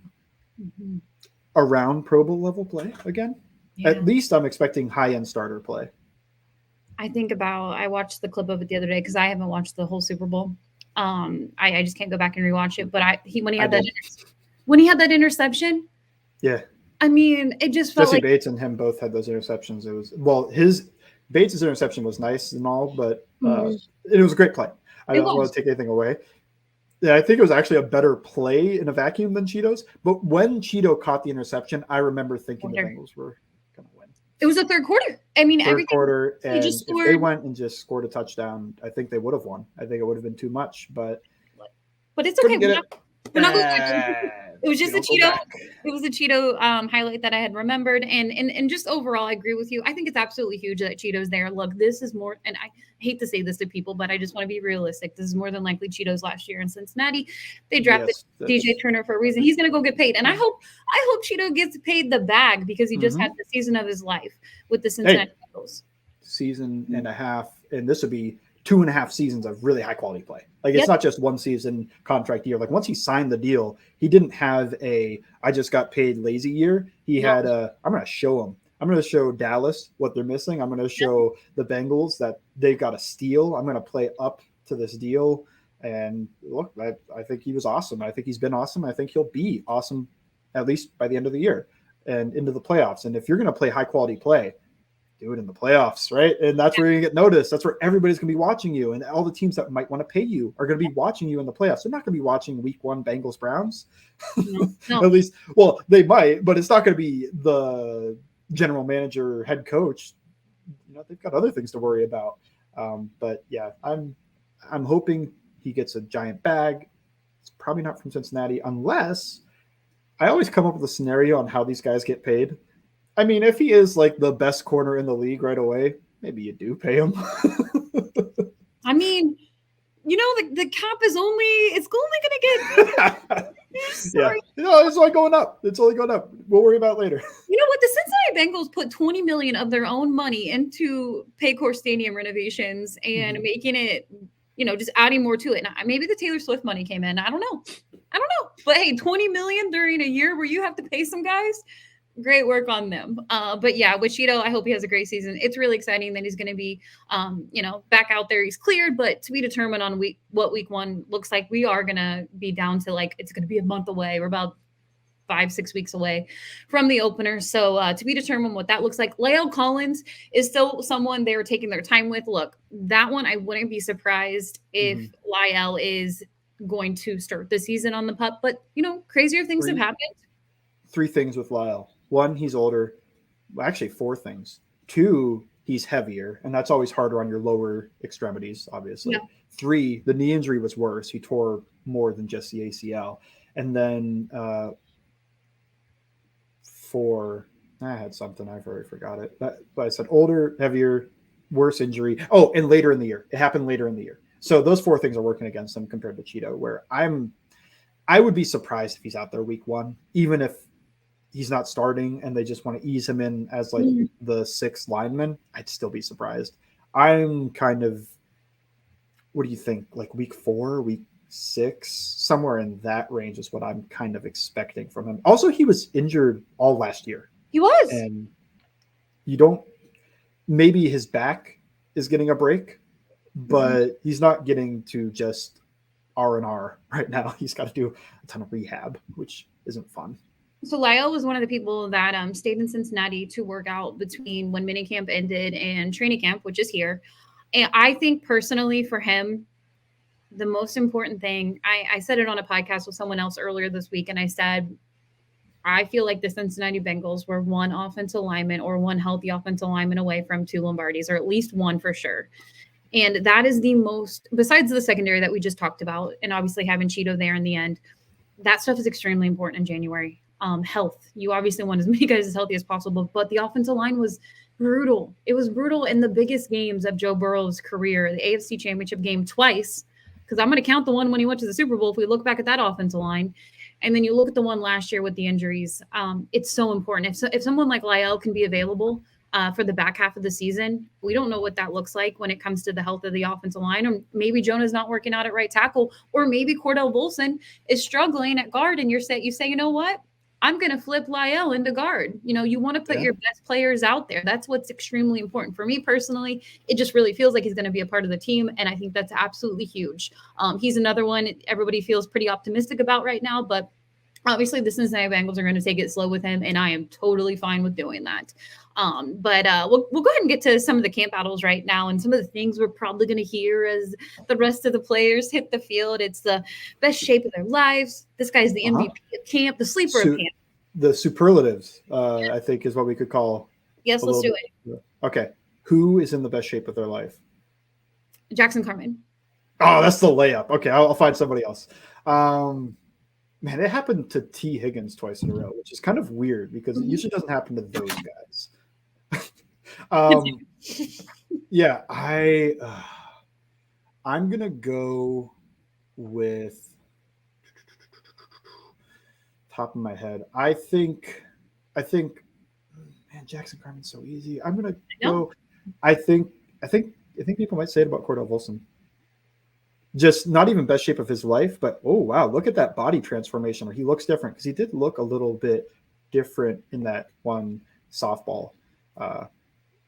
around Pro Bowl level play again. Yeah. At least I'm expecting high-end starter play. I watched the clip of it the other day because I haven't watched the whole Super Bowl. I just can't go back and rewatch it. But when he had that interception, yeah. I mean, it just felt Jesse Bates and him both had those interceptions. It was Bates' interception was nice and all, but it was a great play. I don't want to take anything away. Yeah, I think it was actually a better play in a vacuum than Cheeto's. But when Chido caught the interception, I remember thinking the Bengals were going to win. It was the third quarter. I mean, third quarter, and if they went and just scored a touchdown, I think they would have won. I think it would have been too much, but it's okay. We're not going it was just a Chido. It was a Chido highlight that I had remembered, and just overall, I agree with you. I think it's absolutely huge that Chido's there. Look, this is more, and I hate to say this to people, but I just want to be realistic. This is more than likely Chido's last year in Cincinnati. They drafted DJ Turner for a reason. He's going to go get paid, and I hope Chido gets paid the bag because he just had the season of his life with the Cincinnati Bengals. Season and a half, and this would be 2.5 seasons of really high quality play. Like it's not just one season contract year. Like once he signed the deal, he didn't have I just got paid lazy year. He had I'm going to show him. I'm going to show Dallas what they're missing. I'm going to show the Bengals that they've got a steal. I'm going to play up to this deal. And look, I think he was awesome. I think he's been awesome. I think he'll be awesome at least by the end of the year and into the playoffs. And if you're going to play high quality play, do it in the playoffs, right? And that's where you're going to get noticed. That's where everybody's going to be watching you. And all the teams that might want to pay you are going to be watching you in the playoffs. They're not going to be watching week 1 Bengals Browns. No. At least, well, they might, but it's not going to be the general manager, head coach. They've got other things to worry about. But yeah, I'm hoping he gets a giant bag. It's probably not from Cincinnati unless I always come up with a scenario on how these guys get paid. I mean, if he is like the best corner in the league right away, maybe you do pay him. I mean, the cap is only going to get. Yeah, it's only going up. It's only going up. We'll worry about it later. You know what? The Cincinnati Bengals put $20 million of their own money into Paycor Stadium renovations and making it, just adding more to it. Now, maybe the Taylor Swift money came in. I don't know, But hey, 20 million during a year where you have to pay some guys, great work on them. But yeah, with Chido, I hope he has a great season. It's really exciting that he's going to be, back out there. He's cleared, but to be determined on what week one looks like. We are going to be down to it's going to be a month away. We're about 5-6 weeks away from the opener. So to be determined what that looks like. La'el Collins is still someone they're taking their time with. Look, that one, I wouldn't be surprised if La'el is going to start the season on the pup, but crazier things have happened. 3 things with La'el. 1, he's older. Well, actually 4 things. 2, he's heavier, and that's always harder on your lower extremities, obviously. Yeah. 3, the knee injury was worse. He tore more than just the ACL. And then 4, I had something, I've already forgot it. But I said older, heavier, worse injury. Oh, and later in the year. It happened later in the year. So those 4 things are working against him compared to Chido, where I would be surprised if he's out there week 1, even if he's not starting and they just want to ease him in as the 6th lineman. I'd still be surprised. I'm kind of, what do you think? Like week 4, week 6, somewhere in that range is what I'm kind of expecting from him. Also, he was injured all last year. He was. And maybe his back is getting a break, but he's not getting to just R&R right now. He's got to do a ton of rehab, which isn't fun. So La'el was one of the people that stayed in Cincinnati to work out between when minicamp ended and training camp, which is here. And I think personally for him, the most important thing, I said it on a podcast with someone else earlier this week, and I said, I feel like the Cincinnati Bengals were one offensive lineman or one healthy offensive lineman away from 2 Lombardis, or at least one for sure. And that is the most, besides the secondary that we just talked about, and obviously having Chido there in the end, that stuff is extremely important in January. Health. You obviously want as many guys as healthy as possible, but the offensive line was brutal. It was brutal in the biggest games of Joe Burrow's career, the AFC Championship game twice, because I'm going to count the one when he went to the Super Bowl if we look back at that offensive line. And then you look at the one last year with the injuries. It's so important. If someone like La'el can be available for the back half of the season, we don't know what that looks like when it comes to the health of the offensive line. Or maybe Jonah's not working out at right tackle, or maybe Cordell Volson is struggling at guard, and you say, you know what? I'm going to flip La'el into guard. You want to put your best players out there. That's what's extremely important for me personally. It just really feels like he's going to be a part of the team, and I think that's absolutely huge. He's another one everybody feels pretty optimistic about right now, but obviously the Cincinnati Bengals are going to take it slow with him, and I am totally fine with doing that. But we'll go ahead and get to some of the camp battles right now, and some of the things we're probably going to hear as the rest of the players hit the field. It's the best shape of their lives. This guy's the MVP of camp, the sleeper of camp. The superlatives, I think, is what we could call. Yes, let's do it. Okay. Who is in the best shape of their life? Jackson Carman. Oh, that's the layup. Okay, I'll find somebody else. Man, it happened to T. Higgins twice in a row, which is kind of weird because it usually doesn't happen to those guys. Yeah, I'm gonna go with top of my head. I think, man, Jackson Carman's so easy. I'm gonna go. I think people might say it about Cordell Volson. Just not even best shape of his life, but oh wow, look at that body transformation. He looks different because he did look a little bit different in that one softball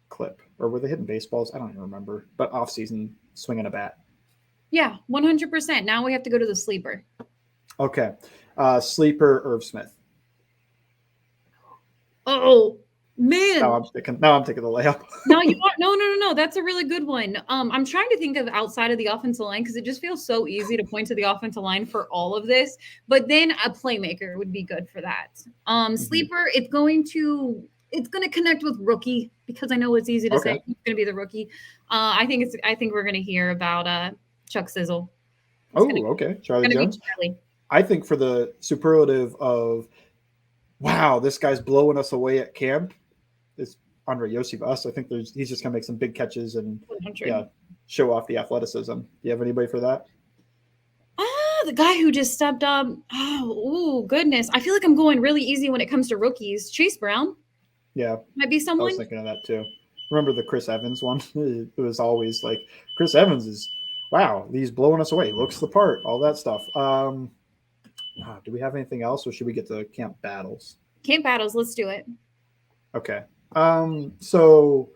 clip, or were they hitting baseballs? I don't even remember. But off season, swinging a bat. Yeah, 100%. Now we have to go to the sleeper. Okay, sleeper Irv Smith. Oh man! Now I'm taking the layup. No, you are no. That's a really good one. I'm trying to think of outside of the offensive line because it just feels so easy to point to the offensive line for all of this. But then a playmaker would be good for that. Sleeper, it's going to connect with rookie because I know it's easy to say he's going to be the rookie. I think we're going to hear about Chuck Sizzle. Charlie Jones. I think for the superlative of, wow, this guy's blowing us away at camp, is Andre Yosivas. I think he's just going to make some big catches and show off the athleticism. Do you have anybody for that? The guy who just stepped up. Oh, goodness. I feel like I'm going really easy when it comes to rookies. Chase Brown. Yeah. Might be someone. I was thinking of that too. Remember the Chris Evans one? It was always like, Chris Evans is, wow, he's blowing us away. Looks the part, all that stuff. Do we have anything else, or should we get to camp battles? Camp battles, let's do it. Okay. So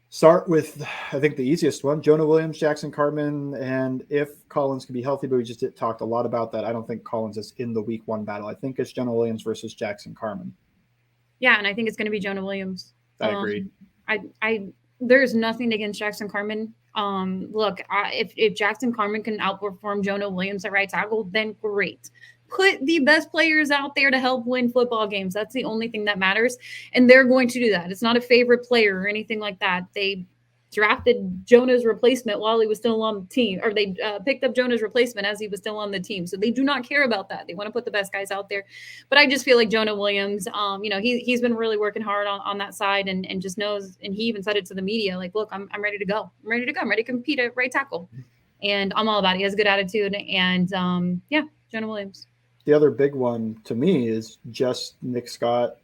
start with, I think, the easiest one: Jonah Williams, Jackson Carman, and if Collins can be healthy, but we just talked a lot about that. I don't think Collins is in the week 1 battle. I think it's Jonah Williams versus Jackson Carman. Yeah, and I think it's going to be Jonah Williams. I agree. There's nothing against Jackson Carman. Look, if Jackson Carman can outperform Jonah Williams at right tackle, then great. Put the best players out there to help win football games. That's the only thing that matters. And they're going to do that. It's not a favorite player or anything like that. They drafted Jonah's replacement while he was still on the team, or they picked up Jonah's replacement as he was still on the team. So they do not care about that. They want to put the best guys out there. But I just feel like Jonah Williams, he's been really working hard on that side and just knows, and he even said it to the media, like, look, I'm ready to go. I'm ready to go. I'm ready to compete at right tackle. And I'm all about it. He has a good attitude. And Jonah Williams. The other big one to me is just Nick Scott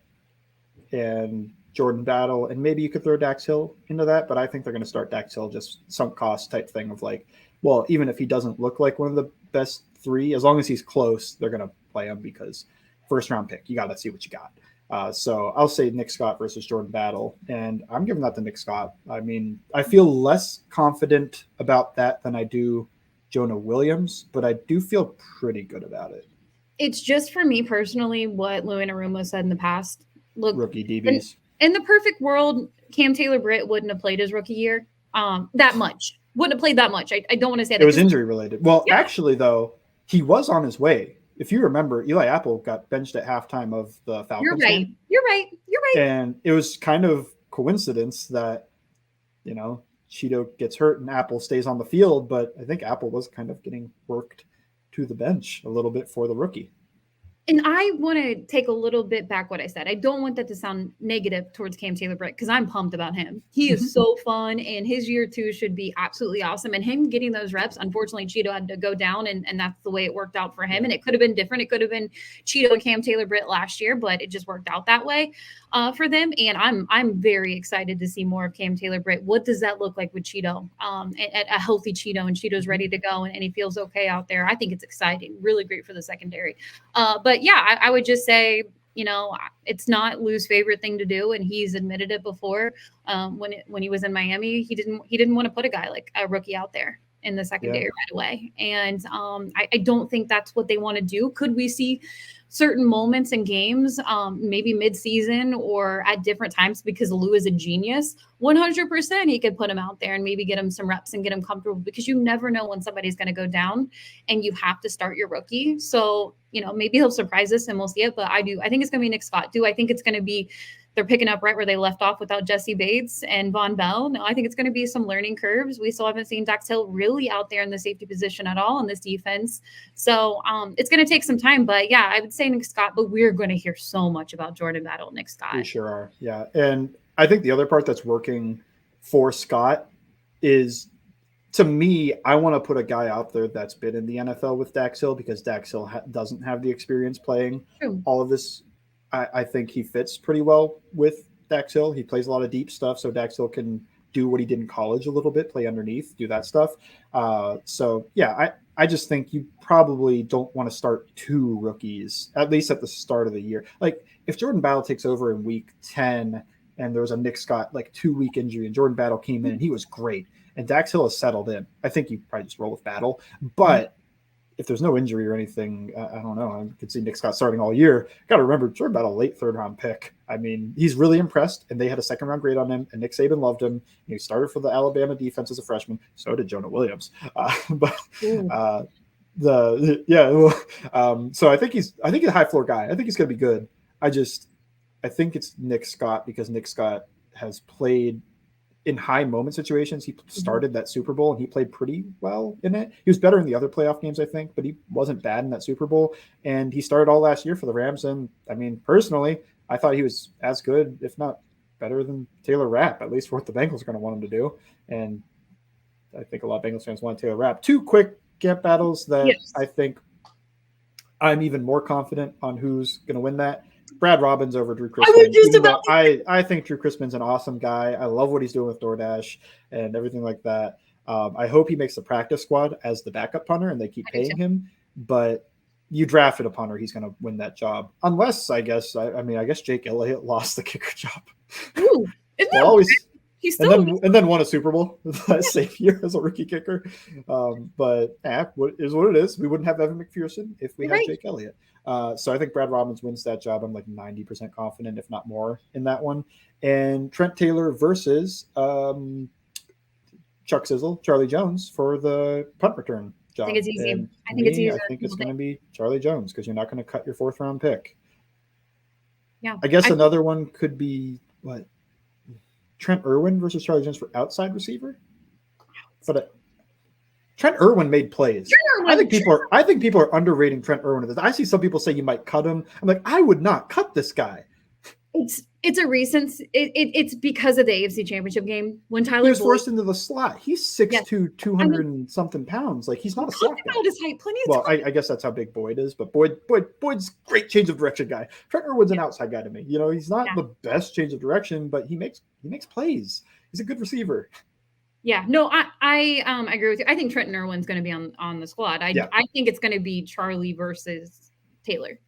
and Jordan Battle, and maybe you could throw Dax Hill into that, but I think they're going to start Dax Hill, just sunk cost type thing of like, well, even if he doesn't look like one of the best 3, as long as he's close, they're going to play him because first round pick, you got to see what you got. So I'll say Nick Scott versus Jordan Battle, and I'm giving that to Nick Scott. I mean, I feel less confident about that than I do Jonah Williams, but I do feel pretty good about it. It's just for me personally what Lou Anarumo said in the past. Look, rookie DBs. In the perfect world, Cam Taylor-Britt wouldn't have played his rookie year that much. Wouldn't have played that much. I don't want to say that. It was injury related. Well, actually, though, he was on his way. If you remember, Eli Apple got benched at halftime of the Falcons You're right. game. You're right. And it was kind of coincidence that, Chido gets hurt and Apple stays on the field, but I think Apple was kind of getting worked to the bench a little bit for the rookie. And I want to take a little bit back what I said. I don't want that to sound negative towards Cam Taylor-Britt because I'm pumped about him. He is so fun, and his year 2 should be absolutely awesome. And him getting those reps, unfortunately, Chido had to go down, and that's the way it worked out for him. And it could have been different. It could have been Chido and Cam Taylor-Britt last year, but it just worked out that way for them. And I'm very excited to see more of Cam Taylor-Britt. What does that look like with Chido? At a healthy Chido, and Chido's ready to go, and he feels okay out there. I think it's exciting. Really great for the secondary. But yeah, I would just say, it's not Lou's favorite thing to do, and he's admitted it before. When he was in Miami, he didn't want to put a guy like a rookie out there in the secondary right away. And I don't think that's what they want to do. Could we see certain moments in games, maybe mid-season or at different times, because Lou is a genius? 100% he could put him out there and maybe get him some reps and get him comfortable, because you never know when somebody's going to go down and you have to start your rookie. So, maybe he'll surprise us and we'll see it. But I think it's going to be Nick Scott. I think it's going to be they're picking up right where they left off without Jesse Bates and Von Bell. No, I think it's going to be some learning curves. We still haven't seen Dax Hill really out there in the safety position at all in this defense. So it's going to take some time. But yeah, I would say Nick Scott, but we're going to hear so much about Jordan Battle, Nick Scott. We sure are. Yeah. And I think the other part that's working for Scott is, to me, I want to put a guy out there that's been in the NFL with Dax Hill, because Dax Hill doesn't have the experience playing all of this. I think he fits pretty well with Dax Hill. He plays a lot of deep stuff, so Dax Hill can do what he did in college a little bit, play underneath, do that stuff. So, yeah, I just think you probably don't want to start 2 rookies, at least at the start of the year. Like, if Jordan Battle takes over in week 10 and there was a Nick Scott, 2-week injury, and Jordan Battle came in and he was great, and Dax Hill has settled in, I think you probably just roll with Battle. But if there's no injury or anything, I don't know. I could see Nick Scott starting all year. Got to remember, Jordan Battle, late 3rd round pick. I mean, he's really impressed, and they had a 2nd round grade on him, and Nick Saban loved him. He started for the Alabama defense as a freshman. So did Jonah Williams. So I think he's a high floor guy. I think he's going to be good. I think it's Nick Scott, because Nick Scott has played in high moment situations. He started that Super Bowl and he played pretty well in it. He was better in the other playoff games, I think, but he wasn't bad in that Super Bowl. And he started all last year for the Rams. And I mean, personally, I thought he was as good, if not better than Taylor Rapp, at least for what the Bengals are going to want him to do. And I think a lot of Bengals fans want Taylor Rapp. 2 quick camp battles that I think I'm even more confident on who's going to win that. Brad Robbins over Drew Chrisman. I think Drew Chrisman's an awesome guy. I love what he's doing with DoorDash and everything like that. I hope he makes the practice squad as the backup punter and they keep paying him. But you drafted upon her, he's going to win that job. Unless, I guess Jake Elliott lost the kicker job. Ooh, isn't that always, he's still and then won a Super Bowl that same year as a rookie kicker. But what is what it is. We wouldn't have Evan McPherson if we had Jake Elliott. So I think Brad Robbins wins that job. I'm like 90% confident, if not more, in that one. And Trent Taylor versus Chuck Sizzle, Charlie Jones for the punt return job. I think it's easy. And I think it's going to be Charlie Jones because you're not going to cut your 4th round pick. Yeah. I guess another one could be what? Trent Irwin versus Charlie Jones for outside receiver. But Trent Irwin made plays. I think people are underrating Trent Irwin. I see some people say you might cut him. I'm like, I would not cut this guy. It's a recent. It's because of the AFC Championship game when Tyler he was forced into the slot. He's 6'2", 200 and something pounds. Like he's not a slot guy. His height, plenty of well, I guess that's how big Boyd is. But Boyd's great change of direction guy. Trent Irwin's an outside guy to me. You know, he's not the best change of direction, but he makes plays. He's a good receiver. Yeah, no, I agree with you. I think Trenton Irwin's going to be on the squad. I think it's going to be Charlie versus Taylor.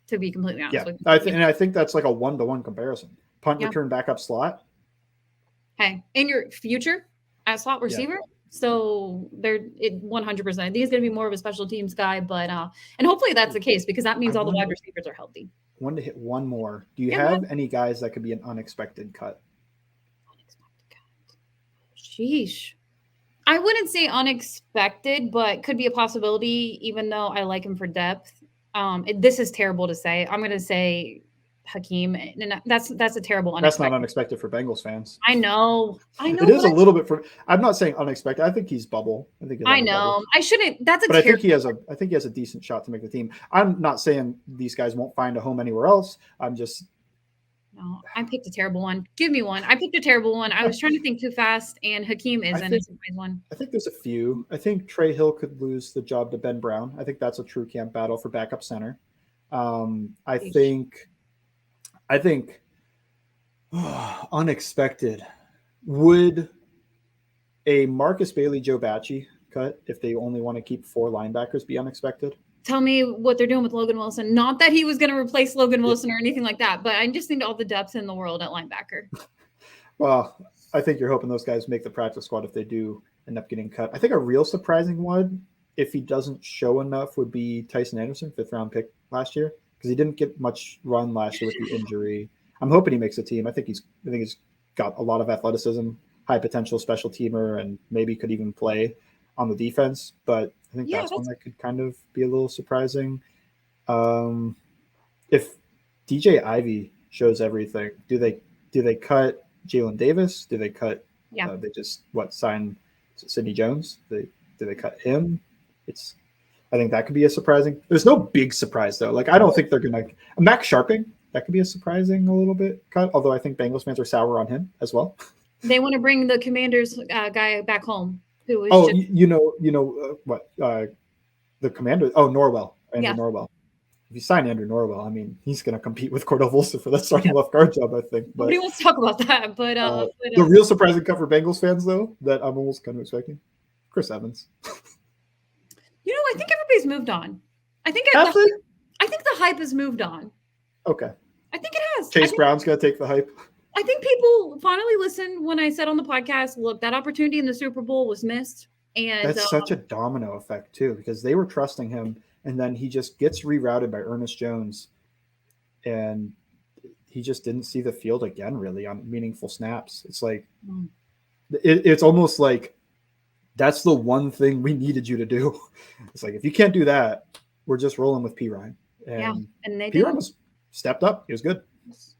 To be completely honest with you. I think that's like a 1-to-1 comparison. Punt return backup slot. Hey, in your future as slot receiver. So they're 100%. I think he's going to be more of a special teams guy, but and hopefully that's the case because that means all the wide receivers are healthy. I wanted to hit one more. Do you have any guys that could be an unexpected cut? Sheesh. I wouldn't say unexpected, but could be a possibility, even though I like him for depth. This is terrible to say. I'm going to say Hakeem, and that's a terrible unexpected. That's not unexpected for Bengals fans. I know. It is a little bit for. I'm not saying unexpected. I think he's bubble. I know. I shouldn't. That's a. But I think he has a decent shot to make the team. I'm not saying these guys won't find a home anywhere else. I'm just. No, I picked a terrible one. Give me one. I picked a terrible one. I was trying to think too fast, and Hakeem isn't a surprise one. I think there's a few. I think Trey Hill could lose the job to Ben Brown. I think that's a true camp battle for backup center. I think unexpected. Would a Marcus Bailey, Joe Bacci cut if they only want to keep 4 linebackers be unexpected? Tell me what they're doing with Logan Wilson. Not that he was going to replace Logan Wilson or anything like that, but I just need all the depth in the world at linebacker. Well, I think you're hoping those guys make the practice squad if they do end up getting cut. I think a real surprising one, if he doesn't show enough, would be Tyson Anderson, 5th round pick last year, because he didn't get much run last year with the injury. I'm hoping he makes a team. I think he's got a lot of athleticism, high potential special teamer, and maybe could even play on the defense. But I think that's one that could kind of be a little surprising. If DJ Ivey shows everything, do they cut Jalen Davis? Do they cut? They just sign Sidney Jones? Do they cut him? I think that could be a surprising. There's no big surprise though. Like I don't think they're gonna Max Sharping. That could be a surprising a little bit cut. Although I think Bengals fans are sour on him as well. They want to bring the Commanders guy back home. Who was what the Commander? Oh, Norwell. Andrew Norwell. If you sign Andrew Norwell, I mean, he's going to compete with Cordell Volson for that starting left guard job, I think. But, nobody wants to talk about that. But the real surprising cut for Bengals fans, though, that I'm almost kind of expecting, Chris Evans. I think everybody's moved on. I think the hype has moved on. Okay. I think it has. Chase Brown's going to take the hype. I think people finally listened when I said on the podcast, look, that opportunity in the Super Bowl was missed. And that's such a domino effect, too, because they were trusting him. And then he just gets rerouted by Ernest Jones. And he just didn't see the field again, really, on meaningful snaps. It's like, it's almost like that's the one thing we needed you to do. It's like, if you can't do that, we're just rolling with P. Ryan. And P. Ryan was stepped up. He was good.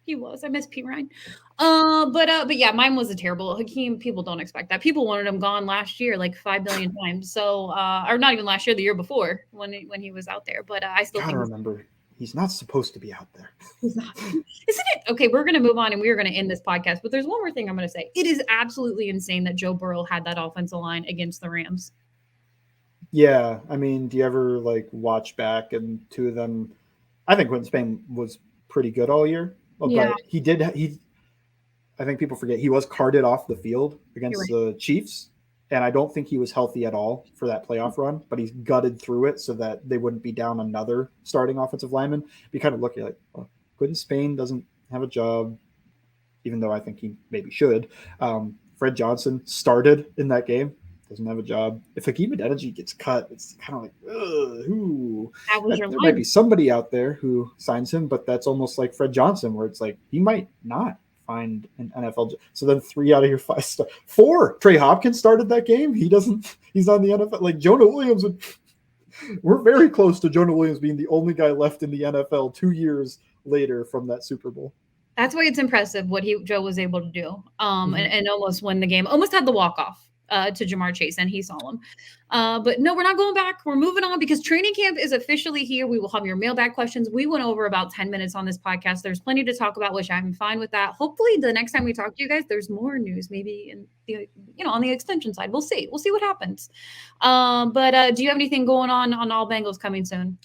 He was. I miss P. Ryan. But yeah, mine was a terrible. Hakeem, people don't expect that. People wanted him gone last year, like 5 billion times. So, or not even last year, the year before when he was out there. But I still remember he's not supposed to be out there. He's not. Isn't it? Okay, we're going to move on and we're going to end this podcast. But there's one more thing I'm going to say. It is absolutely insane that Joe Burrow had that offensive line against the Rams. Yeah. I mean, do you ever watch back and 2 of them? I think Quentin Spain was pretty good all year. But I think people forget he was carted off the field against the Chiefs. And I don't think he was healthy at all for that playoff run, but he's gutted through it so that they wouldn't be down another starting offensive lineman. Be kind of looking like, well, Quentin Spain doesn't have a job, even though I think he maybe should. Fred Johnson started in that game, doesn't have a job. If Hakeem Adeniji gets cut, it's kind of like, ooh, there might be somebody out there who signs him, but that's almost like Fred Johnson, where it's like he might not find an NFL. So then 3 out of your 5 start. 4. Trey Hopkins started that game. He's on the NFL. Like Jonah Williams we're very close to Jonah Williams being the only guy left in the NFL 2 years later from that Super Bowl. That's why it's impressive what Joe was able to do. And almost win the game. Almost had the walk-off to Jamar Chase, and he saw him. But no, we're not going back. We're moving on because training camp is officially here. We will have your mailbag questions. We went over about 10 minutes on this podcast. There's plenty to talk about, which I'm fine with that. Hopefully the next time we talk to you guys, there's more news, maybe in the, on the extension side. We'll see. We'll see what happens. But do you have anything going on All Bengals coming soon?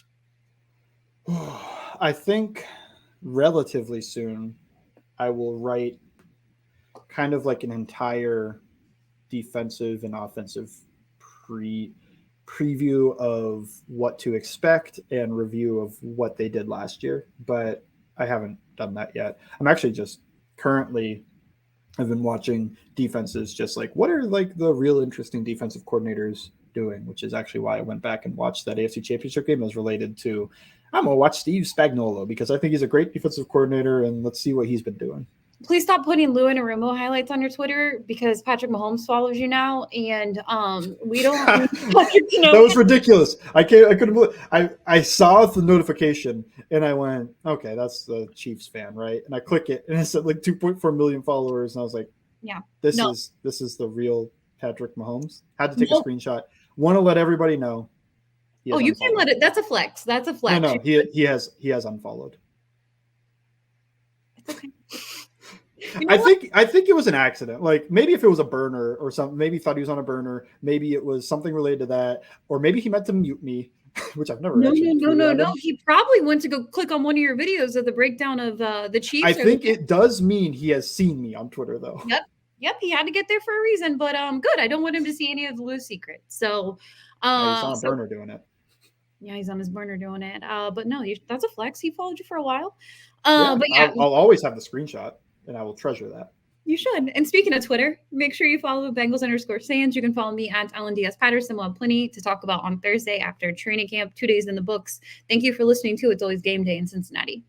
I think relatively soon I will write kind of like an entire defensive and offensive preview of what to expect and review of what they did last year, but I haven't done that yet. I'm actually just currently I've been watching defenses, just like what are like the real interesting defensive coordinators doing, which is actually why I went back and watched that AFC Championship game. As related to I'm gonna watch Steve Spagnuolo because I think he's a great defensive coordinator, and let's see what he's been doing. Please stop putting Lou and Arumo highlights on your Twitter because Patrick Mahomes follows you now, and we don't. That was ridiculous. I couldn't believe. I saw the notification and I went, okay, that's the Chiefs fan, right? And I click it and it said like 2.4 million followers, and I was like, yeah, this is the real Patrick Mahomes. Had to take a screenshot. Want to let everybody know. Oh, you can let it. That's a flex. That's a flex. No, he has unfollowed. It's okay. I think it was an accident. Like maybe if it was a burner or something, maybe he thought he was on a burner. Maybe it was something related to that, or maybe he meant to mute me, which I've never. No. He probably went to go click on one of your videos of the breakdown of the Chiefs. I think it does mean he has seen me on Twitter, though. Yep. He had to get there for a reason, but good. I don't want him to see any of Lou's secrets. So, he's on a burner doing it. Yeah, he's on his burner doing it. But no, that's a flex. He followed you for a while. But yeah, I'll always have the screenshot. And I will treasure that. You should. And speaking of Twitter, make sure you follow Bengals_Sands. You can follow me at Ellen Diaz Patterson. We'll have plenty to talk about on Thursday after training camp, 2 days in the books. Thank you for listening to It's Always Game Day in Cincinnati.